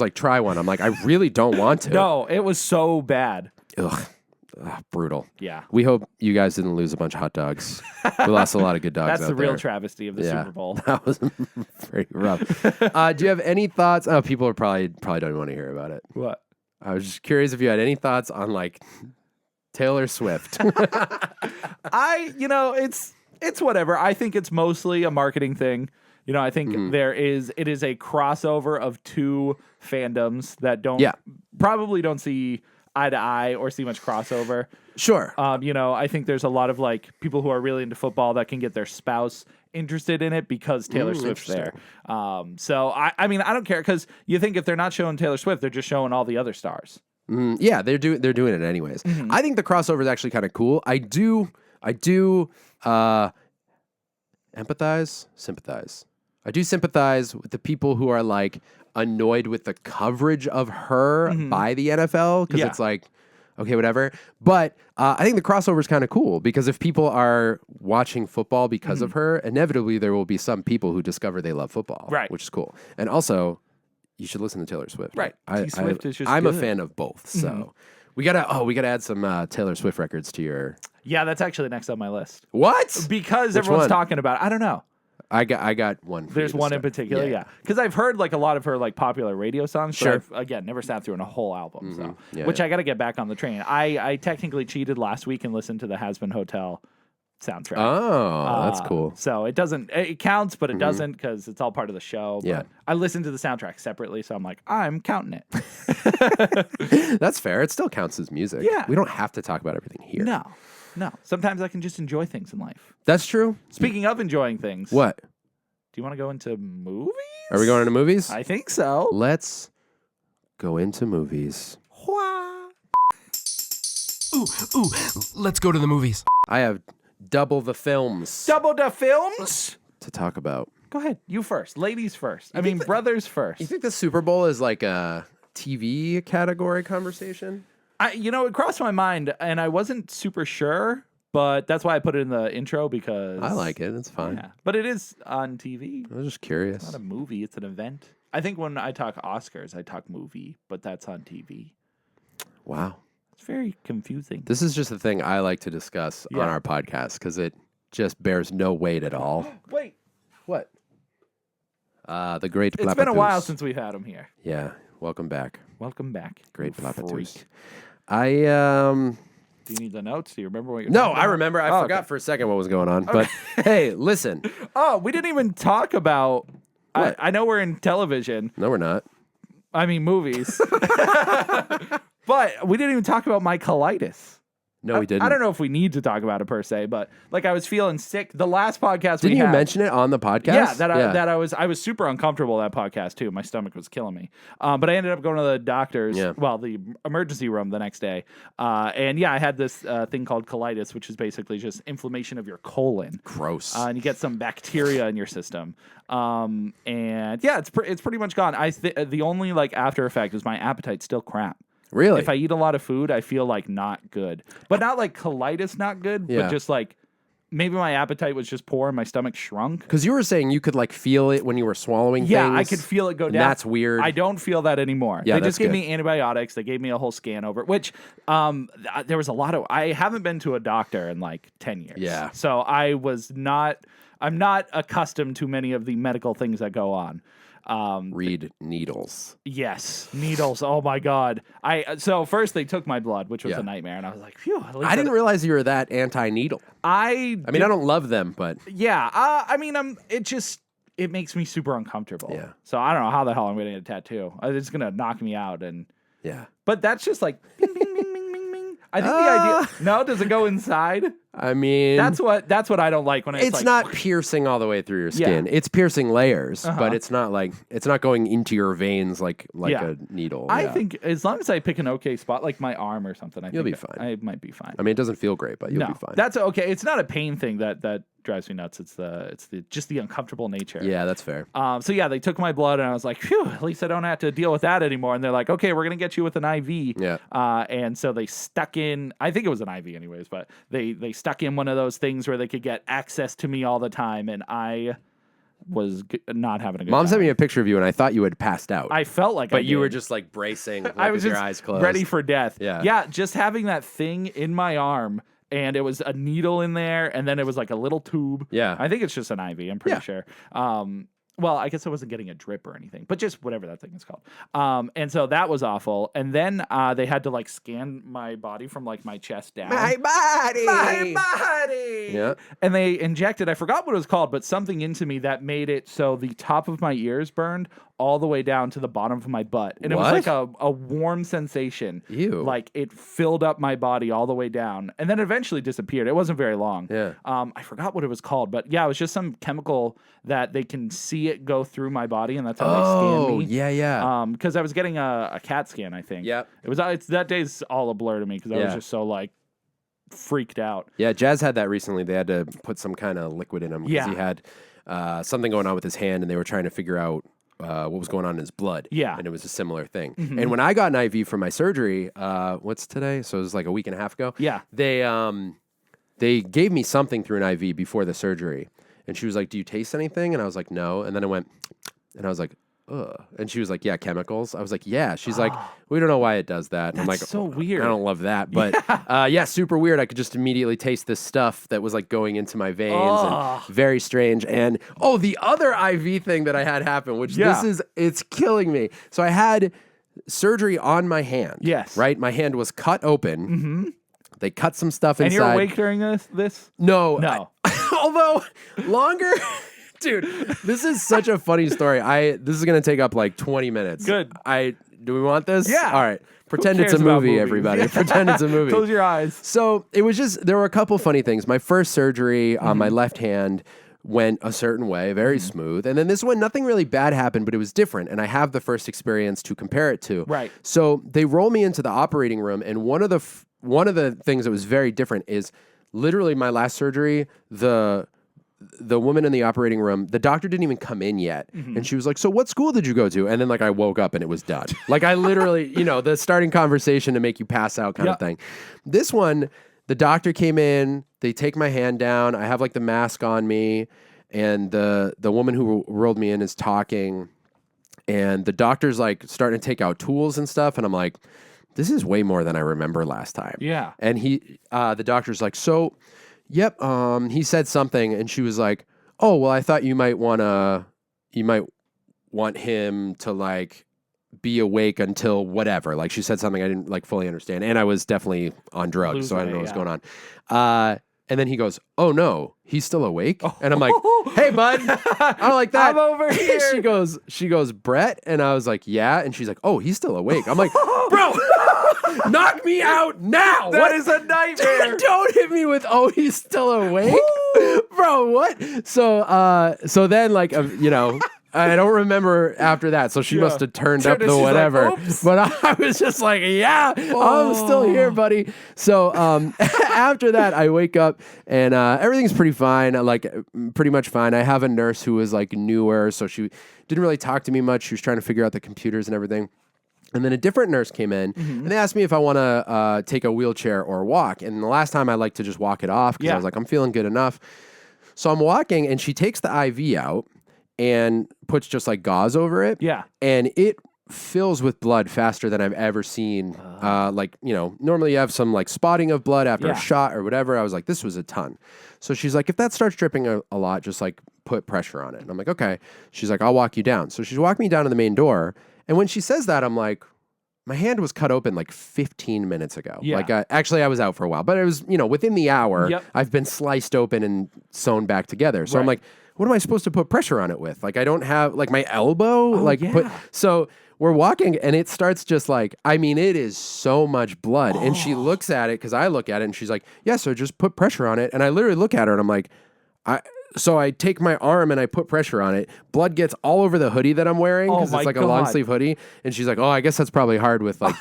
like, try one. I'm like, I really don't want to. No, it was so bad. Ugh. brutal. Yeah. We hope you guys didn't lose a bunch of hot dogs. We lost a lot of good dogs. That's out the real there. travesty of the Super Bowl. That was pretty rough. Do you have any thoughts? Oh, people are probably don't want to hear about it. What? I was just curious if you had any thoughts on like Taylor Swift. It's whatever. I think it's mostly a marketing thing. I think it is a crossover of two fandoms that probably don't see eye to eye or see much crossover. Sure. I think there's a lot of like people who are really into football that can get their spouse interested in it because Taylor Swift's there. So I mean, I don't care because you think if they're not showing Taylor Swift, they're just showing all the other stars. Yeah, they're doing it anyways. I think the crossover is actually kind of cool. I do empathize, sympathize. I do sympathize with the people who are like annoyed with the coverage of her by the NFL because it's like, okay, whatever. But I think the crossover is kind of cool because if people are watching football because of her, inevitably there will be some people who discover they love football, right? Which is cool. And also, you should listen to Taylor Swift, right? Swift is just I'm good. a fan of both, so we gotta add some Taylor Swift records to your. Yeah, that's actually next on my list. What? Because Which everyone's one? talking about it. I don't know. I got one. There's one in particular, yeah. Because I've heard like a lot of her like popular radio songs, but I've again never sat through in a whole album. Which I got to get back on the train. I technically cheated last week and listened to the Has Been Hotel soundtrack. Oh, that's cool. So it counts, but it doesn't because it's all part of the show. But Yeah. I listened to the soundtrack separately, so I'm like, I'm counting it. That's fair. It still counts as music. Yeah. We don't have to talk about everything here. No. Sometimes I can just enjoy things in life. That's true. Speaking of enjoying things, What? do you want to go into movies? Are we going into movies? I think so. Let's go into movies. Ooh, let's go to the movies. I have double the films Double the films? to talk about. Go ahead. You first. Ladies first. Brothers first. You think the Super Bowl is like a TV category conversation? It crossed my mind, and I wasn't super sure, but that's why I put it in the intro because I like it. It's fine. Yeah, but it is on TV. I was just curious. It's not a movie. It's an event. I think when I talk Oscars, I talk movie, but that's on TV. Wow. It's very confusing. This is just the thing I like to discuss on our podcast because it just bears no weight at all. Wait. What? The great It's been a while since we've had him here. Yeah. Welcome back. Welcome back. Great you Plapatus. freak. I Do you need the notes? Do you remember what you're talking about? I remember. I forgot for a second what was going on. But hey, listen. Oh, we didn't even talk about. I know we're in television. No, we're not. I mean movies. But we didn't even talk about my colitis. No, we didn't. I don't know if we need to talk about it per se, but like I was feeling sick. The last podcast Didn't we you had, mention it on the podcast? that I was super uncomfortable that podcast too. My stomach was killing me. But I ended up going to the doctor's, the emergency room the next day. And I had this thing called colitis, which is basically just inflammation of your colon. Gross. And you get some bacteria in your system. It's pretty much gone. The only like after effect is my appetite's still crap. Really? If I eat a lot of food, I feel like not good. But not like colitis not good, but just like maybe my appetite was just poor and my stomach shrunk. Because you were saying you could like feel it when you were swallowing things. Yeah, I could feel it go down. That's weird. I don't feel that anymore. Yeah, they just gave me antibiotics. They gave me a whole scan over it, which there was a lot of... I haven't been to a doctor in like 10 years. Yeah. So I'm not accustomed to many of the medical things that go on. Read needles. Yes, needles. Oh my God. So first they took my blood, which was a nightmare, and I was like, phew. At least I didn't realize you were that anti-needle. I don't love them, but yeah. It makes me super uncomfortable. Yeah. So I don't know how the hell I'm going to get a tattoo. It's going to knock me out, and yeah. But that's just like bing, bing, bing, bing, bing, bing. I think the idea. No, does it go inside? I mean, that's what I don't like when it's like, not piercing all the way through your skin. It's piercing layers, but it's not going into your veins like a needle. I think as long as I pick an okay spot, like my arm or something, you'll be fine. I might be fine. I mean, it doesn't feel great, but you'll be fine. That's okay. It's not a pain thing that drives me nuts. It's just the uncomfortable nature. Yeah, that's fair. So they took my blood and I was like, phew, at least I don't have to deal with that anymore. And they're like, okay, we're gonna get you with an IV. Yeah. And so they stuck in. I think it was an IV anyways, but they stuck in one of those things where they could get access to me all the time, and I was not having a good Mom time. sent me a picture of you, and I thought you had passed out. I felt like but you were just like bracing, like, I was with just your eyes closed. ready for death. Yeah. Just having that thing in my arm, and it was a needle in there, and then it was like a little tube. Yeah. I think it's just an IV. I'm pretty sure. Well, I guess I wasn't getting a drip or anything, but just whatever that thing is called. And so that was awful. And then they had to like scan my body from like my chest down. My body. Yeah. And they injected, I forgot what it was called, but something into me that made it so the top of my ears burned all the way down to the bottom of my butt. And it was like a warm sensation. Ew. Like it filled up my body all the way down and then eventually disappeared. It wasn't very long. Yeah. I forgot what it was called, but yeah, it was just some chemical that they can see it go through my body, and that's how they scan me. Yeah. Because I was getting a CAT scan, I think. Yep. It's that day's all a blur to me because I was just so like freaked out. Yeah, Jazz had that recently. They had to put some kind of liquid in him because he had something going on with his hand, and they were trying to figure out what was going on in his blood. Yeah. And it was a similar thing. Mm-hmm. And when I got an IV for my surgery, what's today? So it was like a week and a half ago. Yeah. They gave me something through an IV before the surgery. And she was like, do you taste anything? And I was like, no. And then I went, and I was like, ugh. And she was like, yeah, chemicals. I was like, yeah. She's like, we don't know why it does that. And I'm like, so weird. I don't love that. But yeah, super weird. I could just immediately taste this stuff that was like going into my veins and very strange. And the other IV thing that I had happen, which it's killing me. So I had surgery on my hand. Yes. Right? My hand was cut open. Mm-hmm. They cut some stuff inside. And you're awake during this? No. Although longer, dude, this is such a funny story. This is gonna take up like 20 minutes. Good. Do we want this? Yeah. All right. Pretend it's a movie, everybody. Pretend it's a movie. Close your eyes. So it was there were a couple funny things. My first surgery on my left hand went a certain way, very smooth. And then this one, nothing really bad happened, but it was different. And I have the first experience to compare it to. Right. So they roll me into the operating room, and one of the things that was very different is literally my last surgery, the woman in the operating room, the doctor didn't even come in yet. Mm-hmm. And she was like, so what school did you go to? And then like I woke up and it was done. Like I literally, the starting conversation to make you pass out kind of thing. This one, the doctor came in, they take my hand down. I have like the mask on me, and the woman who rolled me in is talking, and the doctor's like starting to take out tools and stuff. And I'm like, this is way more than I remember last time. Yeah. And the doctor's like, so, yep, he said something, and she was like, oh, well, I thought you might want him to like be awake until whatever. Like she said something I didn't like fully understand. And I was definitely on drugs, so I don't know what's going on. And then he goes, oh no, he's still awake? And I'm like, hey bud, I don't like that. I'm over here. She goes, Brett? And I was like, yeah. And she's like, oh, he's still awake. I'm like, bro, knock me out now. That is a nightmare. Don't hit me with, oh, he's still awake. Bro, what? So then like, I don't remember after that, so she must have turned up the whatever. Like, but I was just like, yeah, I'm still here, buddy. So after that, I wake up and everything's pretty fine, like pretty much fine. I have a nurse who was like newer, so she didn't really talk to me much. She was trying to figure out the computers and everything. And then a different nurse came in, and they asked me if I want to take a wheelchair or walk. And the last time I liked to just walk it off because I was like, I'm feeling good enough. So I'm walking, and she takes the IV out and puts just like gauze over it. Yeah. And it fills with blood faster than I've ever seen. Normally you have some like spotting of blood after a shot or whatever. I was like, this was a ton. So she's like, if that starts dripping a lot, just like put pressure on it. And I'm like, okay. She's like, I'll walk you down. So she's walking me down to the main door. And when she says that, I'm like, my hand was cut open like 15 minutes ago. Yeah. Like actually I was out for a while, but it was, within the hour, I've been sliced open and sewn back together. So I'm like, what am I supposed to put pressure on it with? Like, I don't have like my elbow, so we're walking and it starts just like, it is so much blood. And she looks at it, cause I look at it and she's like, yeah, so just put pressure on it. And I literally look at her and I'm like, so I take my arm and I put pressure on it. Blood gets all over the hoodie that I'm wearing because it's like a long sleeve hoodie. And she's like, oh, I guess that's probably hard with like,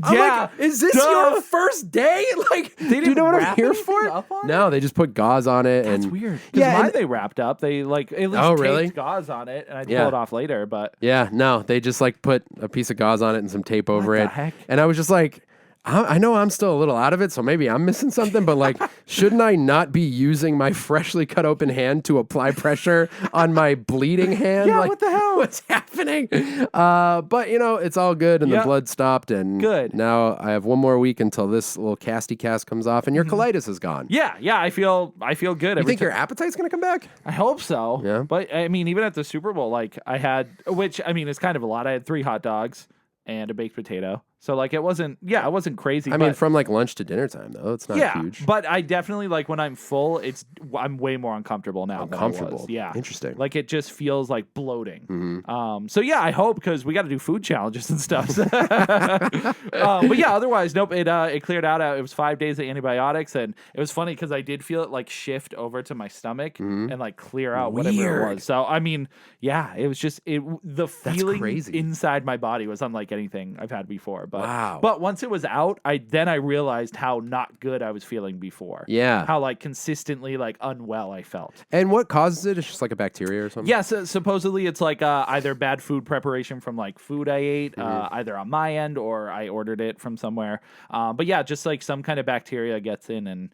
I'm like, is this your first day? Like, do you know what I'm here for? No, they just put gauze on it. That's weird. Because mine they wrapped up. They like at least taped gauze on it, and I pull it off later. But no, they just like put a piece of gauze on it and some tape over it. Heck? And I was just like, I know I'm still a little out of it, so maybe I'm missing something, but like, shouldn't I not be using my freshly cut open hand to apply pressure on my bleeding hand? Yeah, like, what the hell? What's happening? But it's all good, and the Yep. blood stopped, and Good. now I have one more week until this little casty cast comes off, and your colitis is gone. Yeah, I feel good. You think your appetite's gonna come back? I hope so. Yeah. But I mean, even at the Super Bowl, like I had, which I mean, it's kind of a lot. I had 3 hot dogs and a baked potato. So like it wasn't crazy. I mean, from like lunch to dinner time though, it's not huge. But I definitely like when I'm full, I'm way more uncomfortable now than I was. Yeah. Interesting. Like it just feels like bloating. So yeah, I hope because we got to do food challenges and stuff. But yeah, otherwise, nope. It cleared out. It was 5 days of antibiotics, and it was funny because I did feel it like shift over to my stomach and like clear out whatever it was. So I mean, yeah, it was just the feeling crazy. inside my body was unlike anything I've had before. But Wow. But once it was out, I realized how not good I was feeling before. Yeah. How like consistently like unwell I felt. And what causes it? It's just like a bacteria or something? Yeah, so supposedly it's like either bad food preparation from like food I ate, either on my end or I ordered it from somewhere. But yeah, just like some kind of bacteria gets in and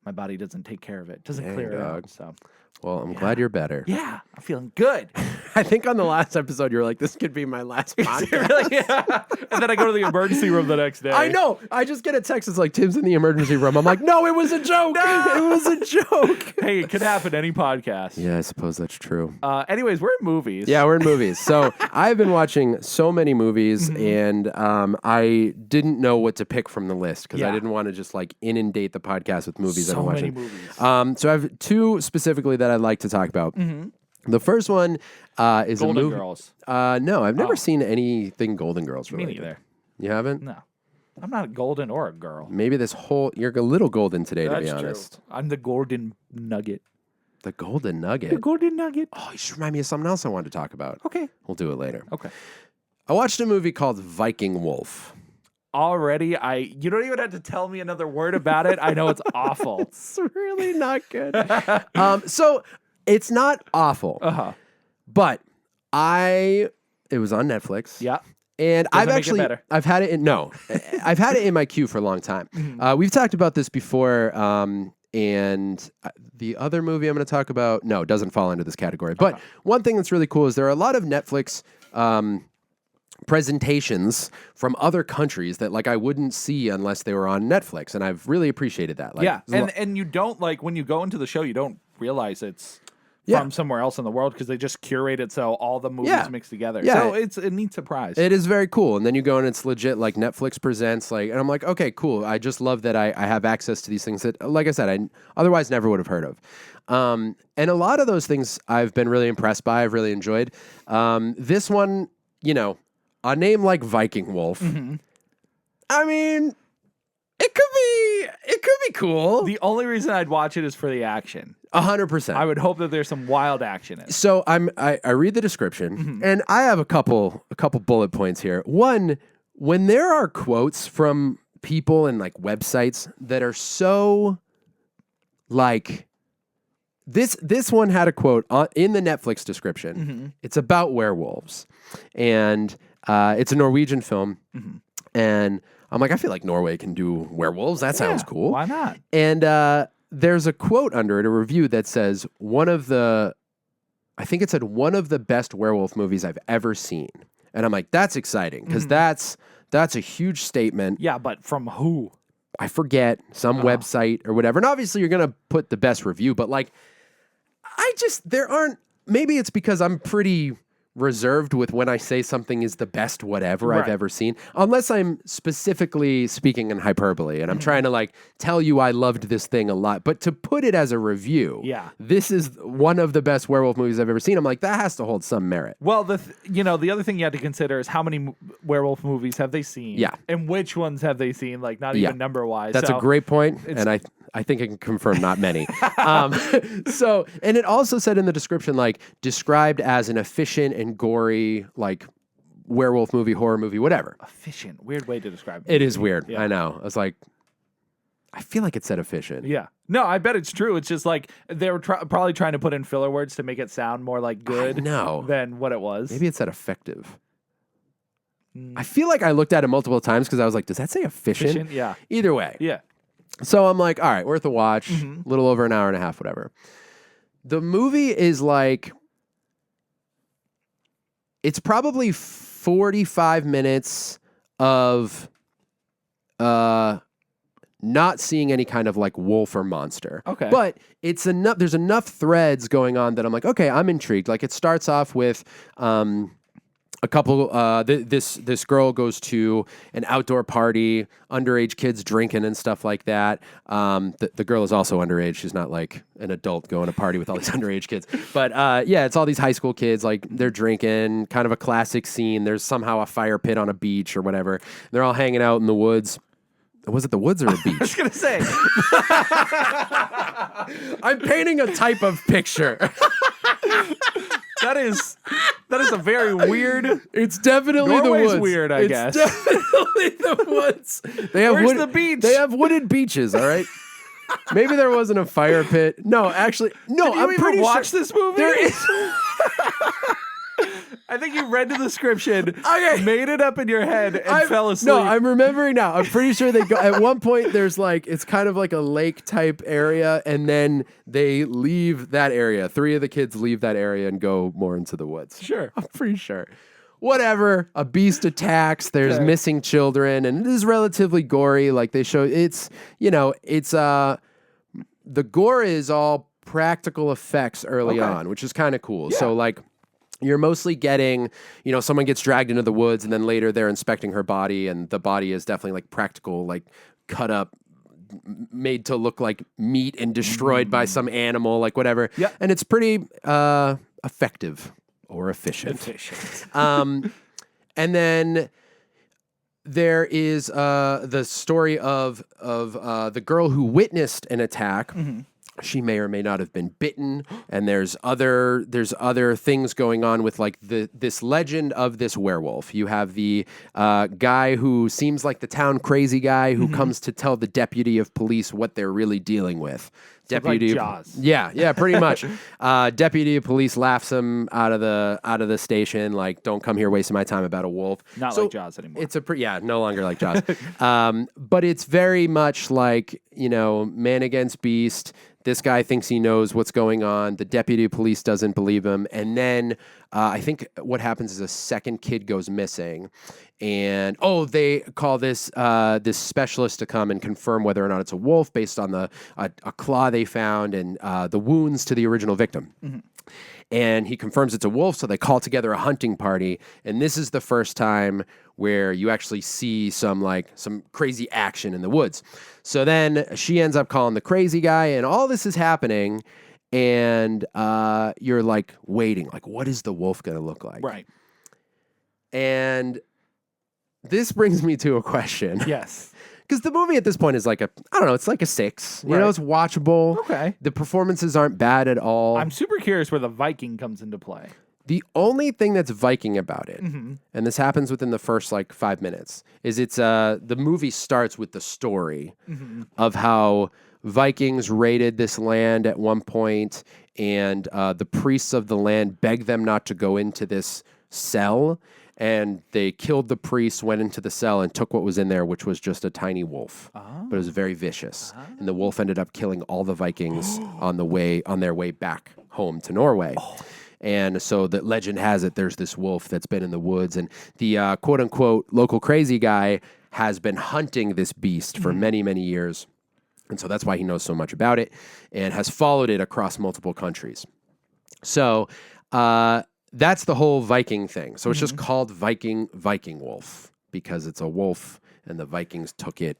my body doesn't take care of it. Doesn't clear it out. So Well, I'm glad you're better. yeah, I'm feeling good. I think on the last episode, you were like, this could be my last podcast. Really? Yeah. And then I go to the emergency room the next day. I know. I just get a text. It's like, Tim's in the emergency room. I'm like, no, it was a joke. It was a joke. Hey, it could happen any podcast. Yeah, I suppose that's true. Anyways, we're in movies. Yeah, we're in movies. So I've been watching so many movies, and I didn't know what to pick from the list because I Yeah. didn't want to just like inundate the podcast with movies I've So been many watching. movies. So I have 2 specifically that I'd like to talk about. The first one is Golden a movie. Girls. No, I've never seen anything Golden Girls Me related. neither. You haven't? No. I'm not a golden or a girl. Maybe you're a little golden today, to be That's honest. true. I'm the golden nugget. The golden nugget. The golden nugget. Oh, you should remind me of something else I wanted to talk about. Okay. We'll do it later. Okay. I watched a movie called Viking Wolf. Already, you don't even have to tell me another word about it. I know it's awful. It's really not good. So it's not awful, but it was on Netflix. Yeah. And Doesn't make it better. I've had it in my queue for a long time. We've talked about this before. And the other movie I'm going to talk about, no, it doesn't fall into this category. But one thing that's really cool is there are a lot of Netflix presentations from other countries that like I wouldn't see unless they were on Netflix, and I've really appreciated that. Like, Yeah. And you don't like when you go into the show, you don't realize it's Yeah. from somewhere else in the world because they just curate it so all the movies Yeah. mix together. Yeah. So it's a neat surprise. It is very cool. And then you go and it's legit like Netflix presents and I'm like, okay, cool. I just love that I have access to these things that, like I said, I otherwise never would have heard of. And a lot of those things I've been really impressed by. I've really enjoyed. This one, a name like Viking Wolf, I mean, it could be cool. The only reason I'd watch it is for the action. 100%. I would hope that there's some wild action in it. So I read the description and I have a couple bullet points here. One, when there are quotes from people and like websites that are so like this one had a quote in the Netflix description. It's about werewolves and it's a Norwegian film and I'm like, I feel like Norway can do werewolves. That sounds cool. Why not? And there's a quote under it, a review that says one of the best werewolf movies I've ever seen. And I'm like, that's exciting because that's a huge statement. Yeah, but from who? I forget, some website or whatever. And obviously you're going to put the best review, but like, maybe it's because I'm pretty reserved with when I say something is the best whatever I've ever seen, unless I'm specifically speaking in hyperbole and I'm trying to like tell you I loved this thing a lot. But to put it as a review, this is one of the best werewolf movies I've ever seen. I'm like, that has to hold some merit. Well, the other thing you have to consider is how many werewolf movies have they seen? Yeah. And which ones have they seen? Like not even number wise. That's a great point, and I think I can confirm not many. So, and it also said in the description, like, described as an efficient and gory, like, werewolf movie, horror movie, whatever. Efficient. Weird way to describe it. It is weird. Yeah. I know. I was like, I feel like it said efficient. Yeah. No, I bet it's true. It's just like they were probably trying to put in filler words to make it sound more like good No. than what it was. Maybe it said effective. I feel like I looked at it multiple times because I was like, does that say efficient? Efficient, yeah. Either way. Yeah. So I'm like, all right, worth a watch, a little over an hour and a half, whatever. The movie is like, it's probably 45 minutes of not seeing any kind of like wolf or monster. Okay. But it's enough, there's enough threads going on that I'm like, okay, I'm intrigued. Like it starts off with a couple, this girl goes to an outdoor party, underage kids drinking and stuff like that. The girl is also underage. She's not like an adult going to a party with all these underage kids. But yeah, it's all these high school kids, like they're drinking, kind of a classic scene. There's somehow a fire pit on a beach or whatever. They're all hanging out in the woods. Was it the woods or a beach? I was going to say. I'm painting a type of picture. That is a very weird. It's definitely Norway's the woods. weird, I guess. It's definitely the woods. They have Where's the beach? They have wooded beaches. All right. Maybe there wasn't a fire pit. No, actually, no. Did you I'm even pretty watch sure this movie? there is. I think you read the description, made it up in your head, and fell asleep. No, I'm remembering now. I'm pretty sure they go at one point. There's like it's kind of like a lake type area, and then they leave that area. 3 of the kids leave that area and go more into the woods. Sure. I'm pretty sure. Whatever. A beast attacks. There's missing children, and it is relatively gory. Like they show, it's the gore is all practical effects early on, which is kind of cool. Yeah. So like. You're mostly getting, someone gets dragged into the woods and then later they're inspecting her body and the body is definitely like practical, like cut up, made to look like meat and destroyed by some animal, like whatever. Yeah. And it's pretty effective or efficient. And then there is the story of the girl who witnessed an attack. She may or may not have been bitten, and there's other things going on with like this legend of this werewolf. You have the guy who seems like the town crazy guy who comes to tell the deputy of police what they're really dealing with. Deputy, like Jaws. Yeah, pretty much. Deputy of police laughs him out of the station, like, "Don't come here wasting my time about a wolf." Not like Jaws anymore. It's no longer like Jaws. But it's very much like man against beast. This guy thinks he knows what's going on. The deputy of police doesn't believe him. And then I think what happens is a second kid goes missing. And, they call this specialist to come and confirm whether or not it's a wolf based on a claw they found and the wounds to the original victim. And he confirms it's a wolf, so they call together a hunting party. And this is the first time where you actually see some crazy action in the woods. So then she ends up calling the crazy guy, and all this is happening, and you're like waiting, like, what is the wolf going to look like? Right. And this brings me to a question. Yes. Because the movie at this point is like it's like a 6. Right. It's watchable. Okay. The performances aren't bad at all. I'm super curious where the Viking comes into play. The only thing that's Viking about it, and this happens within the first 5 minutes, is it's the movie starts with the story of how Vikings raided this land at one point, and the priests of the land begged them not to go into this cell, and they killed the priests, went into the cell, and took what was in there, which was just a tiny wolf. But it was very vicious, and the wolf ended up killing all the Vikings on their way back home to Norway. And so the legend has it there's this wolf that's been in the woods, and the quote-unquote local crazy guy has been hunting this beast for many, many years. And so that's why he knows so much about it and has followed it across multiple countries. So that's the whole Viking thing. So it's just called Viking Wolf because it's a wolf, and the Vikings took it.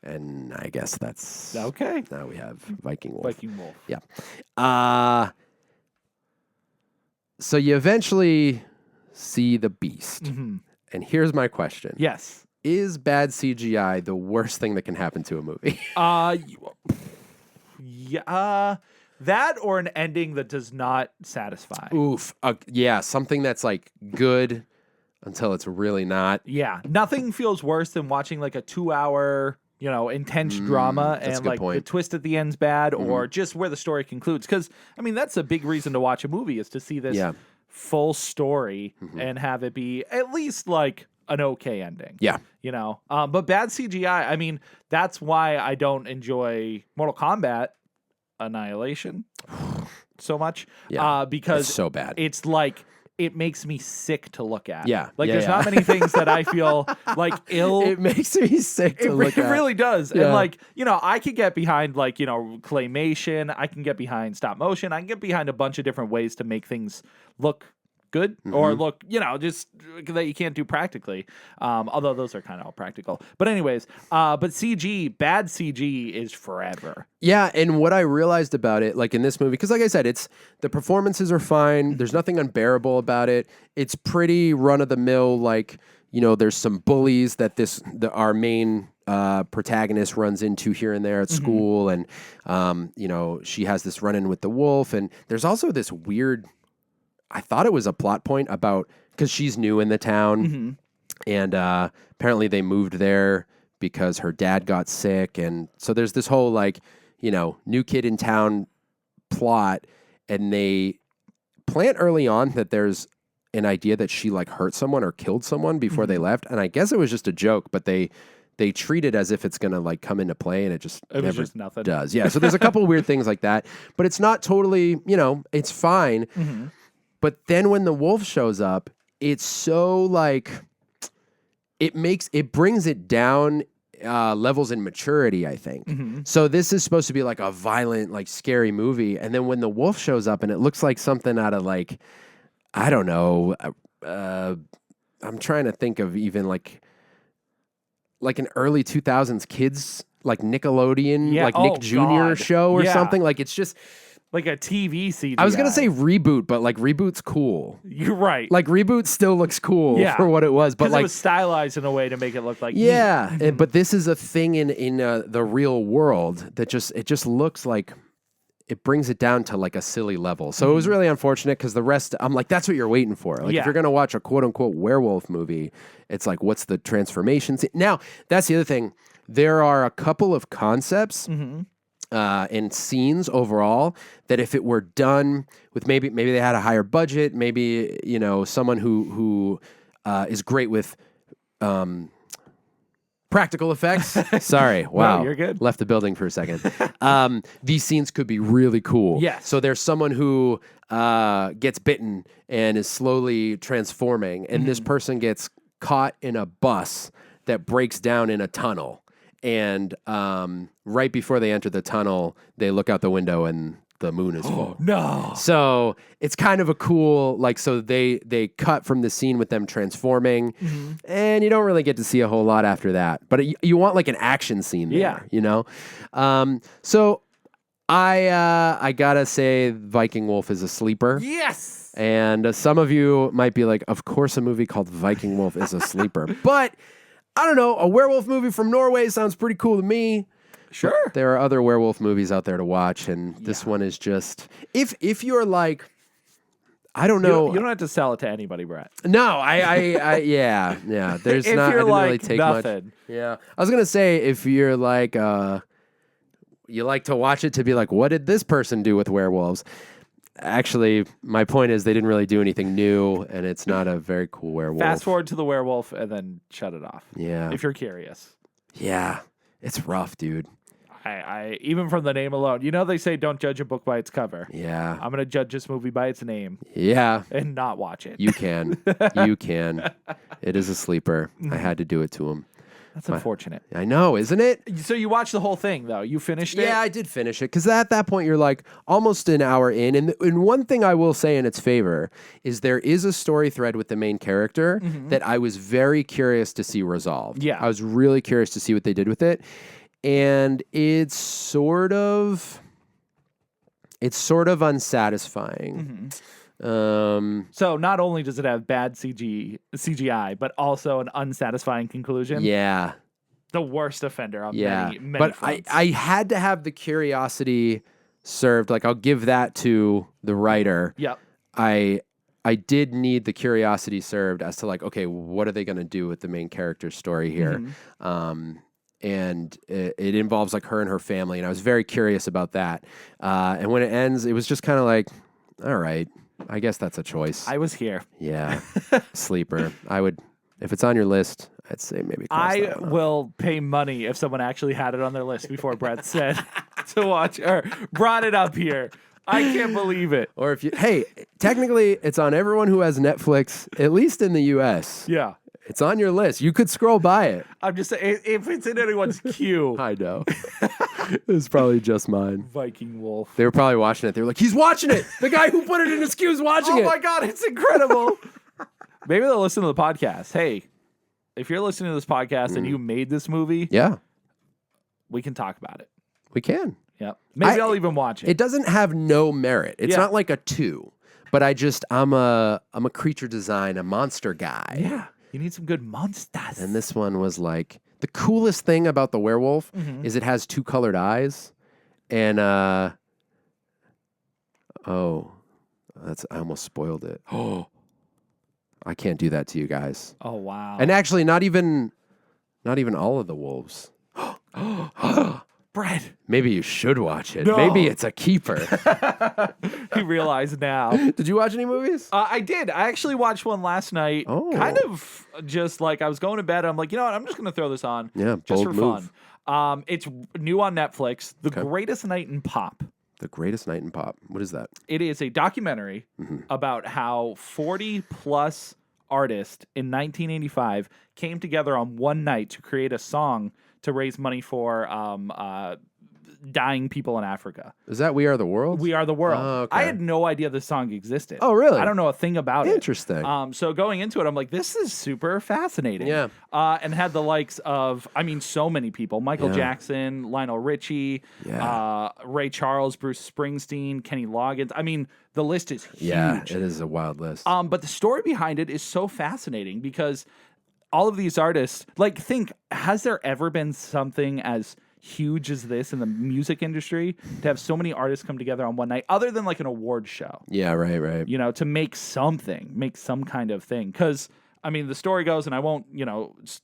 And I guess that's... Okay. Now we have Viking Wolf. Viking Wolf. Yeah. So you eventually see the beast. And here's my question. Yes. Is bad CGI the worst thing that can happen to a movie? Yeah. That or an ending that does not satisfy. Oof. Yeah, something that's like good until it's really not. Yeah. Nothing feels worse than watching like a 2-hour, intense drama that's a and good like point. the twist at the end's bad or just where the story concludes. Because, that's a big reason to watch a movie is to see this full story and have it be at least like an okay ending. Yeah. You know, but bad CGI. I mean, that's why I don't enjoy Mortal Kombat Annihilation so much. Yeah. Because It's so bad. It's like it makes me sick to look at. Yeah. Like Yeah, there's yeah. not many things that I feel like ill. It makes me sick to look It at. really does. Yeah. And like, you know, I could get behind like, you know, claymation. I can get behind stop motion. I can get behind a bunch of different ways to make things look good or look, you know, just that you can't do practically. Although those are kind of all practical. But anyways, but bad CG is forever. Yeah, and what I realized about it, like in this movie, because like I said, it's the performances are fine. There's nothing unbearable about it. It's pretty run of the mill. Like, you know, there's some bullies that our main protagonist runs into here and there at school, and you know, she has this run-in with the wolf, and there's also this weird. I thought it was a plot point about because she's new in the town, and apparently they moved there because her dad got sick, and so there's this whole like, you know, new kid in town plot, and they plant early on that there's an idea that she like hurt someone or killed someone before they left, and I guess it was just a joke, but they treat it as if it's gonna like come into play, and it never just nothing. does. Yeah, so there's a couple weird things like that, but it's not totally, you know, it's fine. But then when the wolf shows up, it's so like it brings it down levels in maturity, I think. So this is supposed to be like a violent, like scary movie, and then when the wolf shows up and it looks like something out of like, I don't know, I'm trying to think of even like an early 2000s kids like Nickelodeon, like Nick Jr. God. show or something. Like it's just. Like a TV CGI. I was going to say reboot, but like reboot's cool. You're right. Like reboot still looks cool for what it was, but like it was stylized in a way to make it look like but this is a thing in the real world that just looks like it brings it down to like a silly level. So it was really unfortunate because the rest I'm like that's what you're waiting for. Like if you're going to watch a quote unquote werewolf movie, it's like what's the transformation scene? Now, that's the other thing. There are a couple of concepts and scenes overall that if it were done with maybe they had a higher budget, maybe you know someone who is great with practical effects. Sorry, wow, No, you're good. Left the building for a second. These scenes could be really cool. Yes. So there's someone who gets bitten and is slowly transforming, and this person gets caught in a bus that breaks down in a tunnel. And right before they enter the tunnel, they look out the window and the moon is full. No. So it's kind of a cool, like, so they cut from the scene with them transforming, and you don't really get to see a whole lot after that. But you want like an action scene there, you know? So I gotta say Viking Wolf is a sleeper. Yes. And some of you might be like, of course a movie called Viking Wolf is a sleeper. But I don't know, a werewolf movie from Norway sounds pretty cool to me. Sure. But there are other werewolf movies out there to watch, and this one is just if you're like, I don't know. You don't have to sell it to anybody, Brett. No, yeah. There's If not. you're I didn't really like take nothing. much. Yeah, I was gonna say if you're like, you like to watch it to be like, what did this person do with werewolves? Actually, my point is they didn't really do anything new, and it's not a very cool werewolf. Fast forward to the werewolf and then shut it off. Yeah. If you're curious. Yeah, it's rough, dude. I even from the name alone, you know they say don't judge a book by its cover. Yeah. I'm gonna judge this movie by its name. Yeah. And not watch it. You can. You can. It is a sleeper. I had to do it to him. That's unfortunate. I know, isn't it? So you watched the whole thing though. You finished it? Yeah, I did finish it because at that point you're like almost an hour in. And one thing I will say in its favor is there is a story thread with the main character that I was very curious to see resolved. Yeah. I was really curious to see what they did with it. And it's sort of unsatisfying. So not only does it have bad CGI, but also an unsatisfying conclusion. Yeah. The worst offender on Yeah. many But fronts. I had to have the curiosity served. Like I'll give that to the writer. Yep. I did need the curiosity served as to like, okay, what are they going to do with the main character's story here? And it involves like her and her family, and I was very curious about that. And when it ends, it was just kind of like, all right, I guess that's a choice. I was here. Yeah, sleeper. I would If it's on your list, I'd say maybe cross I that one off. will pay money if someone actually had it on their list before Brett said to watch or brought it up here. I can't believe it. Or if you, hey, technically it's on everyone who has Netflix, at least in the US. Yeah. It's on your list. You could scroll by it. I'm just saying, if it's in anyone's queue, I know. It was probably just mine. Viking Wolf. They were probably watching it. They were like, he's watching it. The guy who put it in his queue is watching it. Oh my God, it's incredible. Maybe they'll listen to the podcast. Hey, if you're listening to this podcast and you made this movie, Yeah, we can talk about it. we can. Yep. Maybe I'll even watch it. It doesn't have no merit. It's Yeah. not like a 2, but I'm a creature design, a monster guy. Yeah. You need some good monsters. And this one was like, the coolest thing about the werewolf is it has 2 colored eyes. And, I almost spoiled it. Oh, I can't do that to you guys. Oh, wow. And actually, not even all of the wolves. Brett, Maybe you should watch it. No. Maybe it's a keeper. you realize now. Did you watch any movies? I did. I actually watched one last night. Oh. Kind of just like I was going to bed. I'm like, you know what? I'm just going to throw this on. Yeah, just bold for move. fun. It's new on Netflix. The Greatest Night in Pop. The Greatest Night in Pop. What is that? It is a documentary about how 40 plus artists in 1985 came together on one night to create a song to raise money for dying people in Africa. Is that We Are the World? We Are the World. Oh, okay. I had no idea this song existed. Oh, really? I don't know a thing about Interesting. it. So going into it, I'm like, this is super fascinating. Yeah. And had the likes of, so many people. Michael Jackson, Lionel Richie, Ray Charles, Bruce Springsteen, Kenny Loggins. The list is huge. Yeah, it is a wild list. But the story behind it is so fascinating because all of these artists, has there ever been something as huge as this in the music industry to have so many artists come together on one night, other than like an award show? Yeah, right. To make some kind of thing. Because, the story goes, and I won't,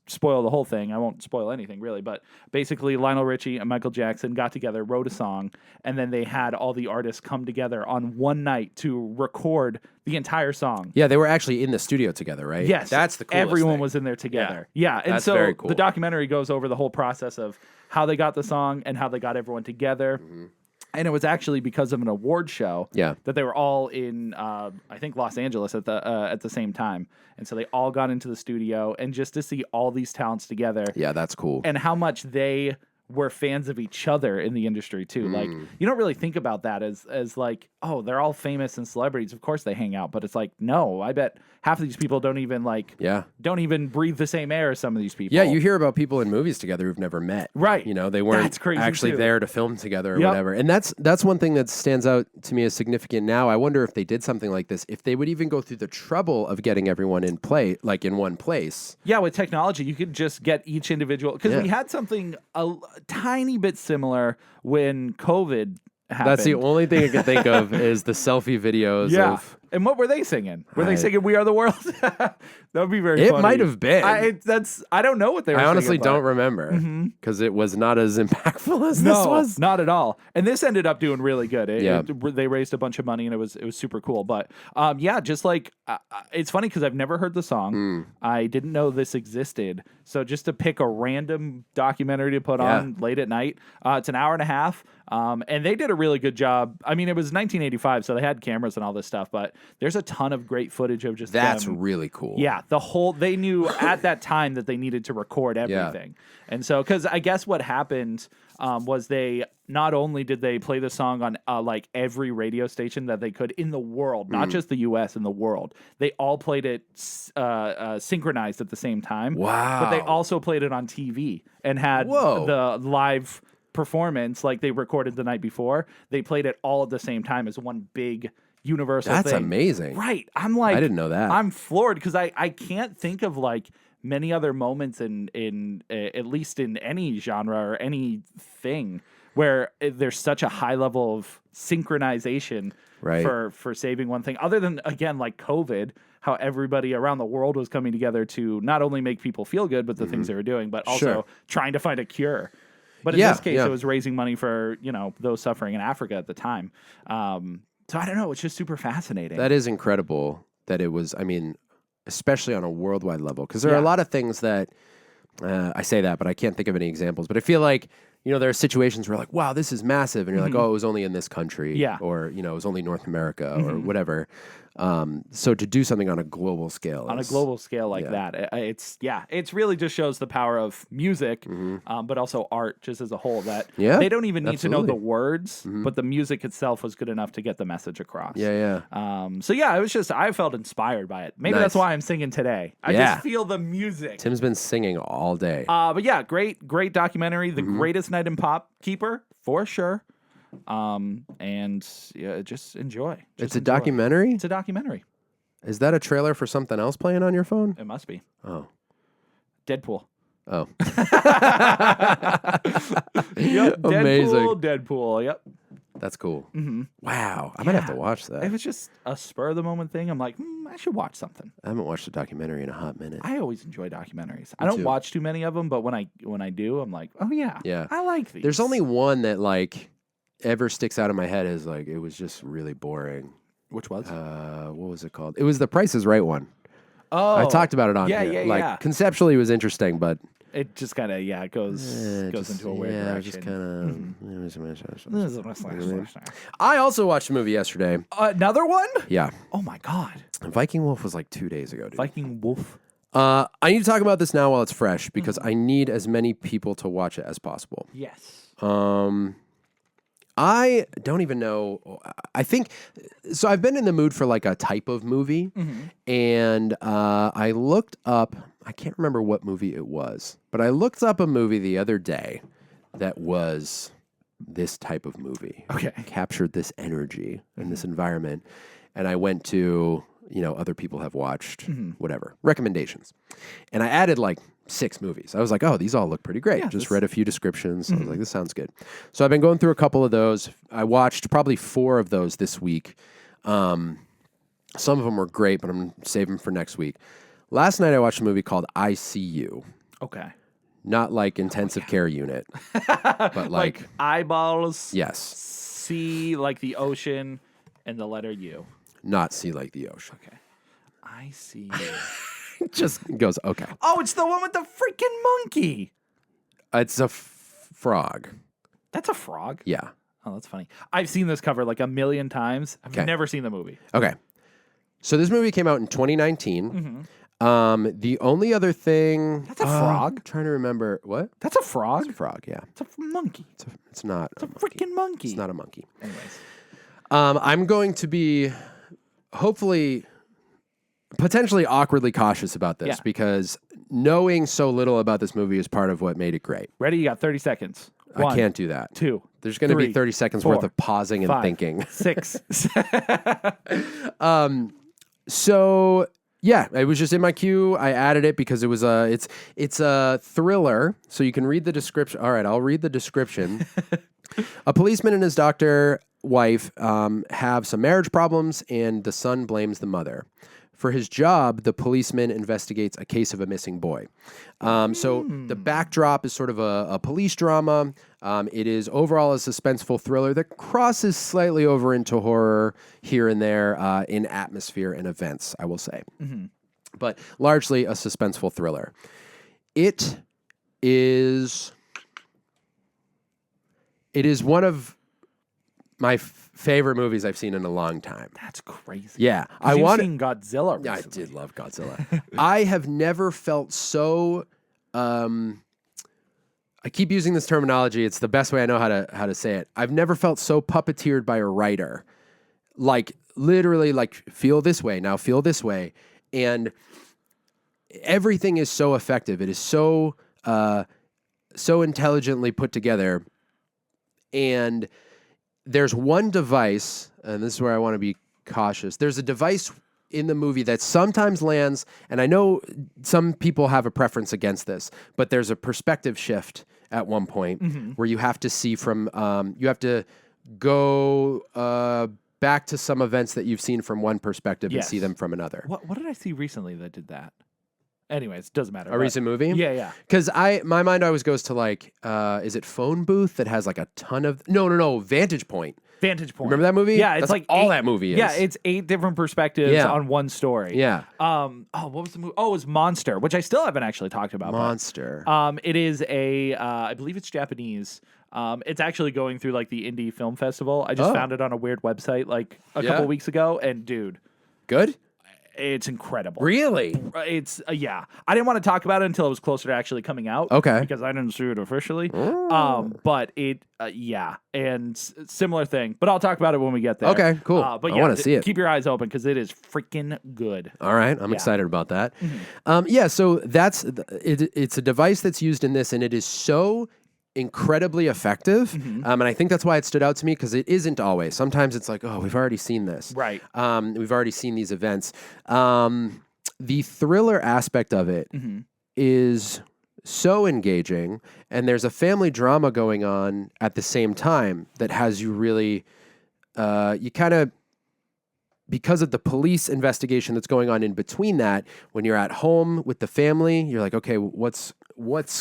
spoil the whole thing. I won't spoil anything, really. But basically, Lionel Richie and Michael Jackson got together, wrote a song, and then they had all the artists come together on one night to record the entire song. Yeah, they were actually in the studio together, right? Yes. That's the coolest Everyone thing. was in there together. Yeah. And That's so very cool. the documentary goes over the whole process of how they got the song and how they got everyone together. And it was actually because of an award show that they were all in, I think, Los Angeles at the same time. And so they all got into the studio, and just to see all these talents together. Yeah, that's cool. And how much they were fans of each other in the industry too. Like, you don't really think about that as like, oh, they're all famous and celebrities. Of course they hang out, but it's like, no, I bet half of these people don't even breathe the same air as some of these people. Yeah, you hear about people in movies together who've never met. Right. They weren't That's crazy actually too. there to film together or Yep. whatever. And that's one thing that stands out to me as significant now. I wonder if they did something like this, if they would even go through the trouble of getting everyone in one place. Yeah, with technology, you could just get each individual, because we had something a tiny bit similar when COVID happened. That's the only thing I can think of is the selfie videos of... And what were they singing? Were they singing "We Are the World"? That would be very funny. It might have been. I don't know what they were I singing. honestly but- don't remember because it was not as impactful as No, this was. not at all. And this ended up doing really good. Yeah. They raised a bunch of money, and it was super cool. But just like it's funny because I've never heard the song. I didn't know this existed. So just to pick a random documentary to put on late at night, it's an hour and a half. And they did a really good job. It was 1985, so they had cameras and all this stuff, but there's a ton of great footage of just That's them. really cool. Yeah, they knew at that time that they needed to record everything. And so, because I guess what happened was they not only did they play the song on like every radio station that they could in the world, not just the U.S., in the world. They all played it synchronized at the same time. Wow. But they also played it on TV and had the live performance like they recorded the night before. They played it all at the same time as one big universal That's thing. amazing. Right. I'm like, I didn't know that. I'm floored because I can't think of like many other moments in at least in any genre or anything where there's such a high level of synchronization for saving one thing, other than, again, like COVID, how everybody around the world was coming together to not only make people feel good with the things they were doing, but also trying to find a cure. But in this case, it was raising money for, those suffering in Africa at the time. So I don't know. It's just super fascinating. That is incredible that it was, especially on a worldwide level. Because there are a lot of things that I say that, but I can't think of any examples. But I feel like, there are situations where like, wow, this is massive. And you're like, oh, it was only in this country. Yeah. Or, it was only North America or whatever. So to do something on a global scale. On a global scale like that, it's really just shows the power of music, but also art just as a whole. That they don't even need to know the words, but the music itself was good enough to get the message across. Yeah. It was just, I felt inspired by it. Maybe that's why I'm singing today. I just feel the music. Tim's been singing all day. But yeah, great documentary. The greatest night in pop, Keeper, for sure. And just enjoy. It's a documentary? It's a documentary. Is that a trailer for something else playing on your phone? It must be. Oh. Deadpool. Oh. Yep. Amazing. Deadpool. Yep. That's cool. Wow. I might have to watch that. It was just a spur of the moment thing. I'm like, I should watch something. I haven't watched a documentary in a hot minute. I always enjoy documentaries. I don't watch too many of them, but when I do, I'm like, oh yeah. I like these. There's only one that like ever sticks out in my head as like it was just really boring. Which was? What was it called? It was the Price is Right one. Oh, I talked about it on here. Yeah. Like conceptually, it was interesting, but it just kind of it goes into a weird direction. Just kind of. I also watched a movie yesterday. Another one? Yeah. Oh my god. Viking Wolf was like 2 days ago. Dude. Viking Wolf. I need to talk about this now while it's fresh because I need as many people to watch it as possible. Yes. I don't even know. I think so. I've been in the mood for like a type of movie, and I looked up. I can't remember what movie it was, but I looked up a movie the other day that was this type of movie. Okay, captured this energy and this environment, and I went to other people have watched whatever recommendations, and I added like 6 movies. I was like, oh, these all look pretty great. Yeah, just read a few descriptions. I was like, this sounds good. So I've been going through a couple of those. I watched probably 4 of those this week. Some of them were great, but I'm going to save them for next week. Last night I watched a movie called ICU. Okay. Not like intensive care unit, but like eyeballs. Yes. C like the ocean and the letter U. Not C like the ocean. Okay. ICU. Just goes, okay. Oh, it's the one with the freaking monkey. It's a frog. That's a frog? Yeah. Oh, that's funny. I've seen this cover like a million times. I've never seen the movie. Okay. So this movie came out in 2019. The only other thing... That's a frog? I'm trying to remember. What? That's a frog? It's a frog, yeah. It's a monkey. It's not It's a freaking monkey. It's not a monkey. Anyways. I'm going to be hopefully... potentially awkwardly cautious about this because knowing so little about this movie is part of what made it great. Ready? You got 30 seconds. 1, I can't do that. 2. There's going to be 30 seconds 4, worth of pausing and 5, thinking. 6. So yeah, it was just in my queue. I added it because it was it's a thriller. So you can read the description. All right, I'll read the description. A policeman and his doctor wife have some marriage problems, and the son blames the mother. For his job, the policeman investigates a case of a missing boy. So the backdrop is sort of a police drama. It is overall a suspenseful thriller that crosses slightly over into horror here and there in atmosphere and events, I will say. But largely a suspenseful thriller. It is one of my favorite movies I've seen in a long time. That's crazy. Yeah. You've seen Godzilla recently. Yeah, I did love Godzilla. I have never felt so I keep using this terminology. It's the best way I know how to say it. I've never felt so puppeteered by a writer. Like literally like feel this way, now feel this way. And everything is so effective. It is so intelligently put together. And there's one device, and this is where I want to be cautious. There's a device in the movie that sometimes lands, and I know some people have a preference against this, but there's a perspective shift at one point where you have to see from, you have to go back to some events that you've seen from one perspective and see them from another. What did I see recently that did that? Anyways, doesn't matter. A recent movie? Yeah. Because my mind always goes to like, is it Phone Booth that has like a ton of... No, Vantage Point. Vantage point. Remember that movie? Yeah, it's That's like all 8 that movie is. Yeah, it's 8 different perspectives on one story. Yeah. What was the movie? Oh, it was Monster, which I still haven't actually talked about. Monster. But, it is I believe it's Japanese. It's actually going through like the indie film festival. I just found it on a weird website like a couple weeks ago, and dude, good. it's incredible. Really? It's yeah. I didn't want to talk about it until it was closer to actually coming out. Okay. Because I didn't see it officially. But it and similar thing. But I'll talk about it when we get there. Okay, cool. But I want to see it. Keep your eyes open because it is freaking good. All right, I'm excited about that. So that's it's a device that's used in this, and it is so incredibly effective. And I think that's why it stood out to me, because it isn't always. Sometimes it's like, oh, we've already seen this. Right. We've already seen these events. The thriller aspect of it is so engaging, and there's a family drama going on at the same time that has you really, you kind of, because of the police investigation that's going on in between that, when you're at home with the family, you're like, okay, what's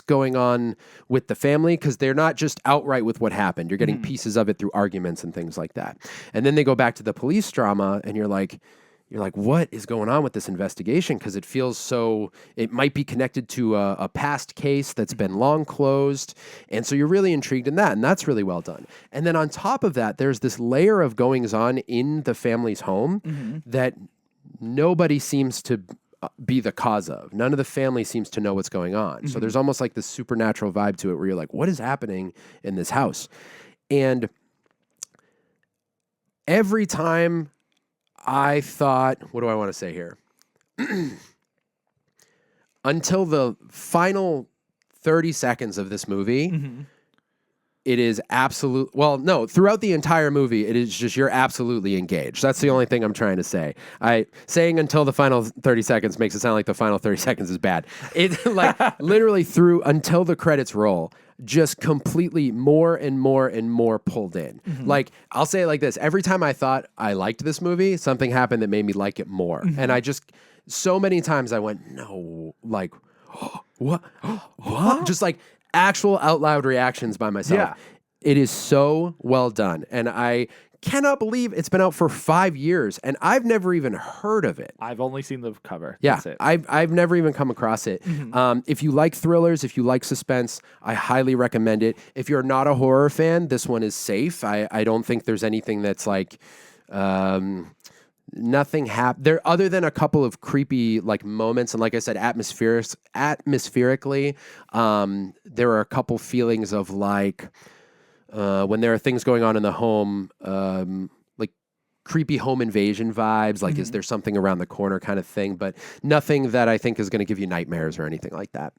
going on with the family? Because they're not just outright with what happened. You're getting pieces of it through arguments and things like that. And then they go back to the police drama, and you're like, what is going on with this investigation? Because it feels so, it might be connected to a past case that's been long closed. And so you're really intrigued in that. And that's really well done. And then on top of that, there's this layer of goings on in the family's home that nobody seems to be the cause of. None of the family seems to know what's going on. So there's almost like this supernatural vibe to it where you're like, what is happening in this house? And every time I thought, what do I want to say here? Until the final 30 seconds of this movie, it is absolute. Well, no, throughout the entire movie, it is just, you're absolutely engaged. That's the only thing I'm trying to say. Saying until the final 30 seconds makes it sound like the final 30 seconds is bad. It like literally through until the credits roll, just completely more and more and more pulled in. Like, I'll say it like this. Every time I thought I liked this movie, something happened that made me like it more. And I just, so many times I went, no, like, what? What? Just like actual out loud reactions by myself. Yeah. It is so well done. And I cannot believe it's been out for 5 years and I've never even heard of it. I've only seen the cover. Yeah, That's it. I've never even come across it. If you like thrillers, if you like suspense, I highly recommend it. If you're not a horror fan, this one is safe. I don't think there's anything that's like nothing happened there other than a couple of creepy like moments. And like I said, atmospherically, there are a couple feelings of like when there are things going on in the home, like creepy home invasion vibes, like is there something around the corner kind of thing, but nothing that I think is going to give you nightmares or anything like that.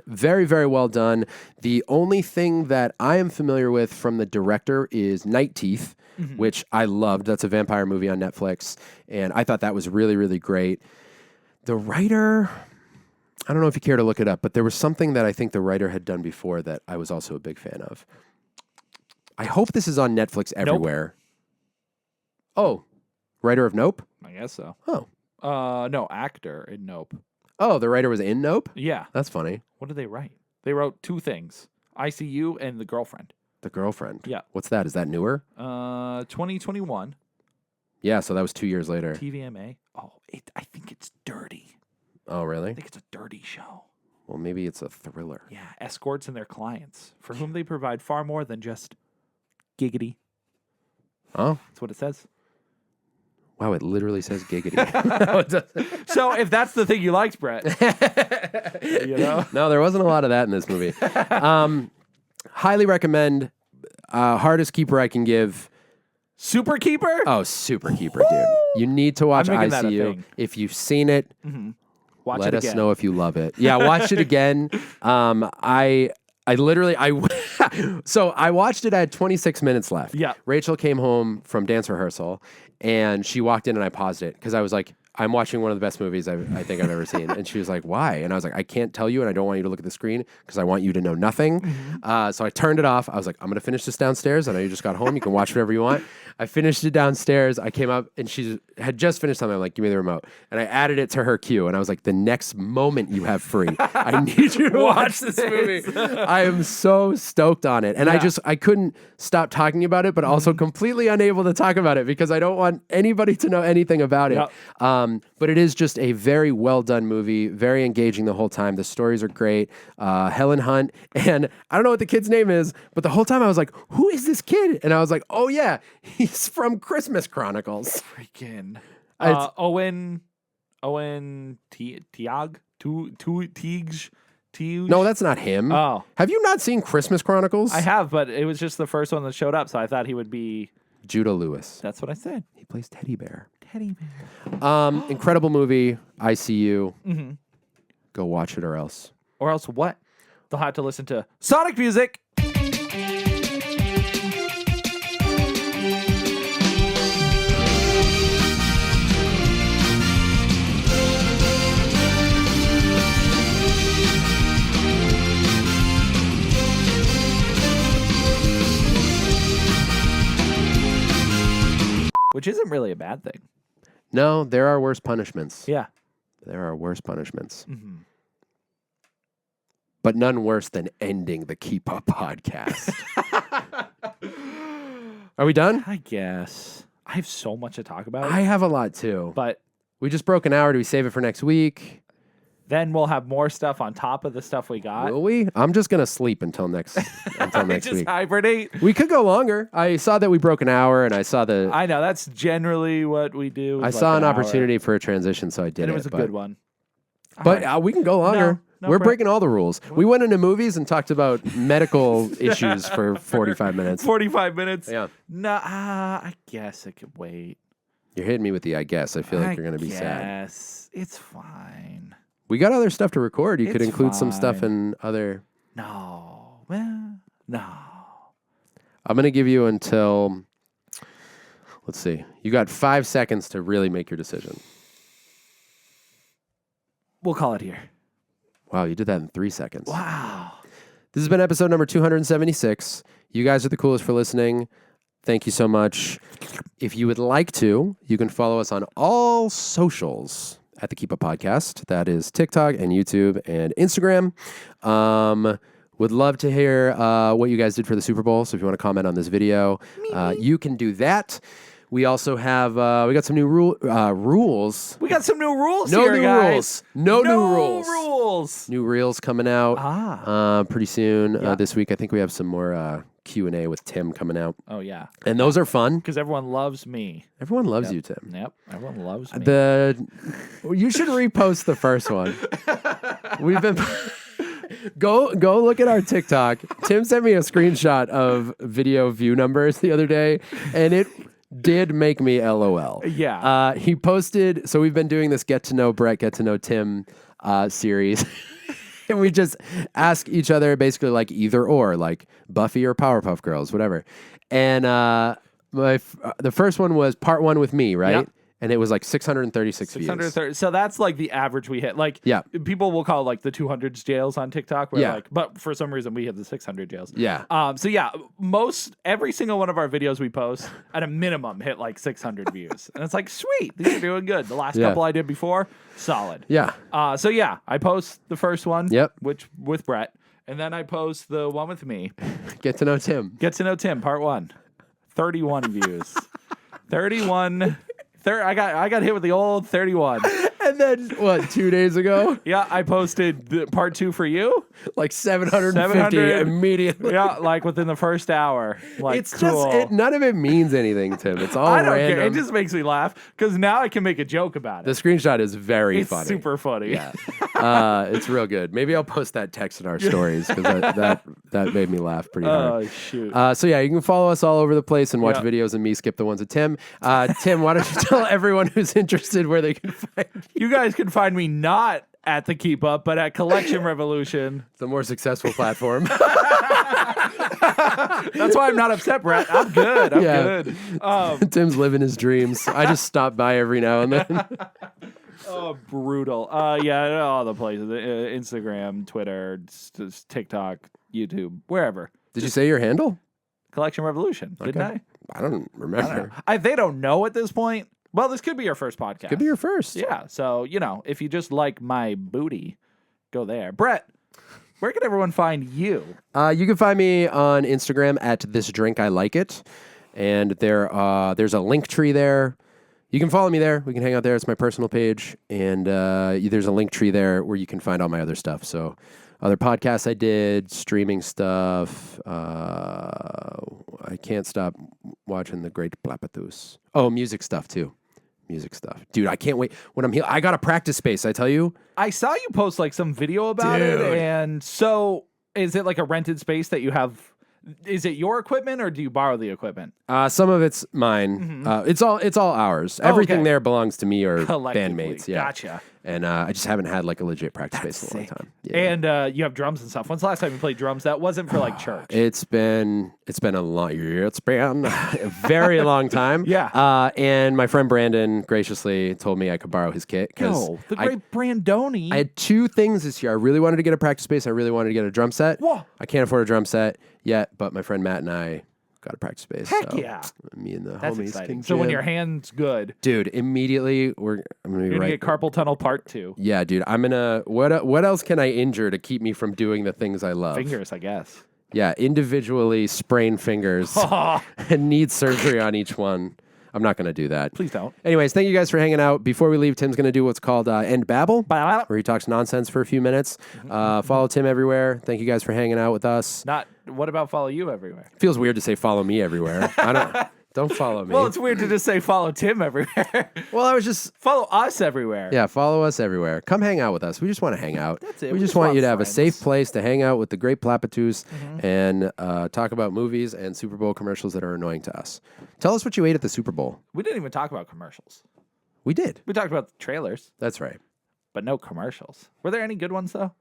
Very, very well done. The only thing that I am familiar with from the director is Night Teeth, which I loved. That's a vampire movie on Netflix, and I thought that was really, really great. The writer, I don't know if you care to look it up, but there was something that I think the writer had done before that I was also a big fan of. I hope this is on Netflix everywhere. Oh, writer of Nope? I guess so. Oh. No, actor in Nope. Oh, the writer was in Nope? Yeah. That's funny. What did they write? They wrote 2 things. ICU and The Girlfriend. The Girlfriend. Yeah. What's that? Is that newer? 2021. Yeah, so that was 2 years later. TVMA. Oh, I think it's dirty. Oh, really? I think it's a dirty show. Well, maybe it's a thriller. Yeah, escorts and their clients, for whom they provide far more than just giggity. Oh? That's what it says. Wow, it literally says giggity. So if that's the thing you liked, Brett, you know? No, there wasn't a lot of that in this movie. Highly recommend. Hardest keeper I can give. Super Keeper? Oh, Super Keeper, dude. You need to watch I'm making that a ICU. thing. If you've seen it, Watch let it us again. know if you love it. Yeah, watch it again. I literally, so I watched it. I had 26 minutes left. Yeah. Rachel came home from dance rehearsal and she walked in and I paused it because I was like, I'm watching one of the best movies I think I've ever seen. And she was like, why? And I was like, I can't tell you and I don't want you to look at the screen because I want you to know nothing. So I turned it off. I was like, I'm going to finish this downstairs. I know you just got home. You can watch whatever you want. I finished it downstairs. I came up and had just finished something. I'm like, give me the remote. And I added it to her queue. And I was like, the next moment you have free, I need you to watch this movie. I am so stoked on it. And I couldn't stop talking about it, but also completely unable to talk about it because I don't want anybody to know anything about it. But it is just a very well done movie, very engaging the whole time. The stories are great. Helen Hunt, and I don't know what the kid's name is, but the whole time I was like, who is this kid? And I was like, oh yeah, he's from Christmas Chronicles. Freaking Owen Tiag Teague. No, that's not him. Oh. Have you not seen Christmas Chronicles? I have, but it was just the first one that showed up, so I thought he would be Judah Lewis. That's what I said. He plays Teddy Bear. Teddy Bear. Incredible movie. ICU. Go watch it or else. Or else what? They'll have to listen to Sonic music. Which isn't really a bad thing. No, there are worse punishments. Yeah. There are worse punishments. But none worse than ending the Keep Up podcast. Are we done? I guess. I have so much to talk about. I have a lot too. But we just broke an hour. Do we save it for next week? Then we'll have more stuff on top of the stuff we got. Will we? I'm just gonna sleep until next Just week. hibernate. We could go longer. I saw that we broke an hour, and I saw the. I know that's generally what we do. I saw an opportunity for a transition, so I did and it. it was a good one. But we can go longer. No, We're Brett. breaking all the rules. We went into movies and talked about medical issues for 45 minutes. 45 minutes. Yeah. Nah, I guess it could wait. You're hitting me with the I guess. I feel like you're going to be sad. Yes, it's fine. We got other stuff to record. You could It's include some stuff fine. in other. No. Well, no. I'm going to give you until. Let's see. You got 5 seconds to really make your decision. We'll call it here. Wow, you did that in 3 seconds. Wow. This has been episode number 276. You guys are the coolest for listening. Thank you so much. If you would like to, you can follow us on all socials at the Keep Up Podcast. That is TikTok and YouTube and Instagram. Would love to hear what you guys did for the Super Bowl. So if you want to comment on this video, you can do that. We also have we got some new rules. We got some new rules No here, new guys. rules. No new rules. rules. New reels coming out pretty soon. Yeah. This week, I think we have some more Q&A with Tim coming out. Oh, yeah. And those are fun. Because everyone loves me. Everyone loves you, Tim. Yep. Everyone loves me. You should repost the first one. We've been go look at our TikTok. Tim sent me a screenshot of video view numbers the other day, and it did make me LOL. Yeah. He posted. So we've been doing this Get to Know Brett, Get to Know Tim series. And we just ask each other basically like either or, like Buffy or Powerpuff Girls, whatever. And the first one was part 1 with me, right? Yep. And it was like 636 views. 630. So that's like the average we hit. Like, Yeah. people will call like the 200s jails on TikTok. Where Yeah. like, but for some reason we hit the 600 jails. Yeah. So yeah, every single one of our videos we post at a minimum hit like 600 views, and it's like sweet, these are doing good. The last Yeah. couple I did before, solid. Yeah. So yeah, I post the first one. Yep. Which with Brett, and then I post the one with me. Get to know Tim. Get to know Tim, part 1. 31 views. 31. I got hit with the old 31. And then, what, 2 days ago? Yeah, I posted the part 2 for you. Like 750 700. immediately. Yeah, like within the first hour. Like, It's cool. just, none of it means anything, Tim. It's all I don't random. care. It just makes me laugh because now I can make a joke about The it. screenshot is very It's funny. super funny. Yeah. It's real good. Maybe I'll post that text in our stories because that made me laugh pretty hard. Oh, shoot. So yeah, you can follow us all over the place and watch Yep. videos and me skip the ones of Tim. Tim, why don't you tell everyone who's interested where they can find you? You guys can find me not at the Keep Up, but at Collection Revolution. The more successful platform. That's why I'm not upset, Brett. I'm good. I'm Yeah. good. Tim's living his dreams. I just stop by every now and then. Oh, brutal. Yeah, all the places. Instagram, Twitter, TikTok, YouTube, wherever. Did you say your handle? Collection Revolution, didn't I? I don't remember. They don't know at this point, Well, this could be your first podcast. Could be your first. Yeah. So, if you just like my booty, go there. Brett, where can everyone find you? You can find me on Instagram at This Drink I Like It. And there's a link tree there. You can follow me there. We can hang out there. It's my personal page. And there's a link tree there where you can find all my other stuff. So other podcasts I did, streaming stuff. I can't stop watching The Great Plapatus. Oh, music stuff too. Music stuff. Dude, I can't wait. When I'm here, I got a practice space, I tell you. I saw you post like some video about it. And so is it like a rented space that you have? Is it your equipment or do you borrow the equipment? Some of it's mine. It's all ours. Everything okay. there belongs to me or Collectively. bandmates. Yeah. Gotcha. And I just haven't had like a legit practice space in a long time. Yeah. And you have drums and stuff. When's the last time you played drums? That wasn't for like church. It's been a very long time. Yeah. And my friend Brandon graciously told me I could borrow his kit because the great Brandoni. I had two things this year. I really wanted to get a practice space. I really wanted to get a drum set. Whoa. I can't afford a drum set yet, but my friend Matt and I got a practice space. Heck so yeah. Me and the That's homies exciting. can So when jam. your hand's good, Dude, immediately I'm gonna be you're gonna right. get carpal tunnel part 2. Yeah, dude, I'm gonna. What else can I injure to keep me from doing the things I love? Fingers, I guess. Yeah, individually sprain fingers and need surgery on each one. I'm not gonna do that. Please don't. Anyways, thank you guys for hanging out. Before we leave, Tim's gonna do what's called End Babble, where he talks nonsense for a few minutes. Follow Tim everywhere. Thank you guys for hanging out with us. What about follow you everywhere? Feels weird to say follow me everywhere. Don't follow me. Well, it's weird to just say follow Tim everywhere. Well, I was just Follow us everywhere. Yeah, follow us everywhere. Come hang out with us. We just want to hang out. That's it. We We just just want want you to have friends. a safe place to hang out with the great Plapatus and talk about movies and Super Bowl commercials that are annoying to us. Tell us what you ate at the Super Bowl. We didn't even talk about commercials. We did. We talked about the trailers, That's right. but no commercials. Were there any good ones though?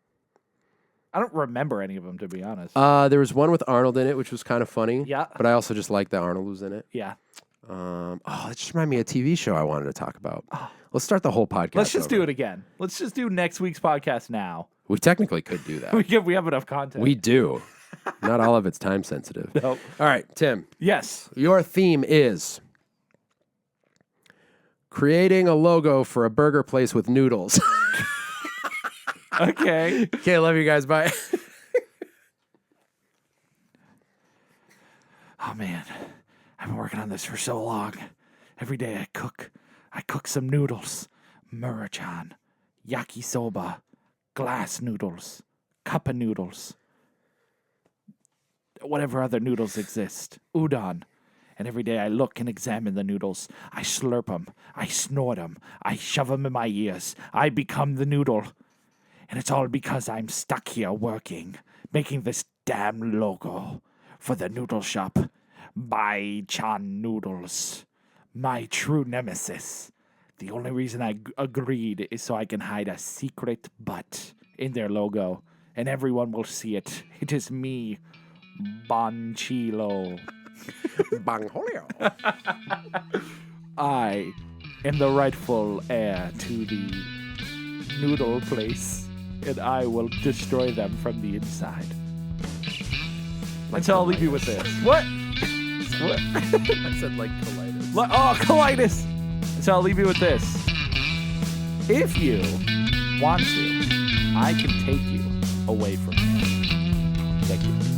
I don't remember any of them, to be honest. There was one with Arnold in it, which was kind of funny. Yeah. But I also just liked that Arnold was in it. Yeah. That just reminded me of a TV show I wanted to talk about. Let's start the whole podcast. Let's just over. do it again. Let's just do next week's podcast now. We technically could do that. We have enough content. We do. Not all of it's time sensitive. Nope. All right, Tim. Yes. Your theme is creating a logo for a burger place with noodles. Okay. Okay, love you guys. Bye. Oh man, I've been working on this for so long. Every day I cook some noodles, murachan, yakisoba, glass noodles, cup of noodles, whatever other noodles exist, udon. And every day I look and examine the noodles. I slurp them, I snort them, I shove them in my ears. I become the noodle. And it's all because I'm stuck here working, making this damn logo for the noodle shop. Bai Chan Noodles, my true nemesis. The only reason I agreed is so I can hide a secret butt in their logo, and everyone will see it. It is me, Bonchilo. Bangholio. I am the rightful heir to the noodle place, and I will destroy them from the inside. Until I'll leave you with this. What? What? I said like colitis. Colitis! So I'll leave you with this. If you want to, I can take you away from here. Thank you.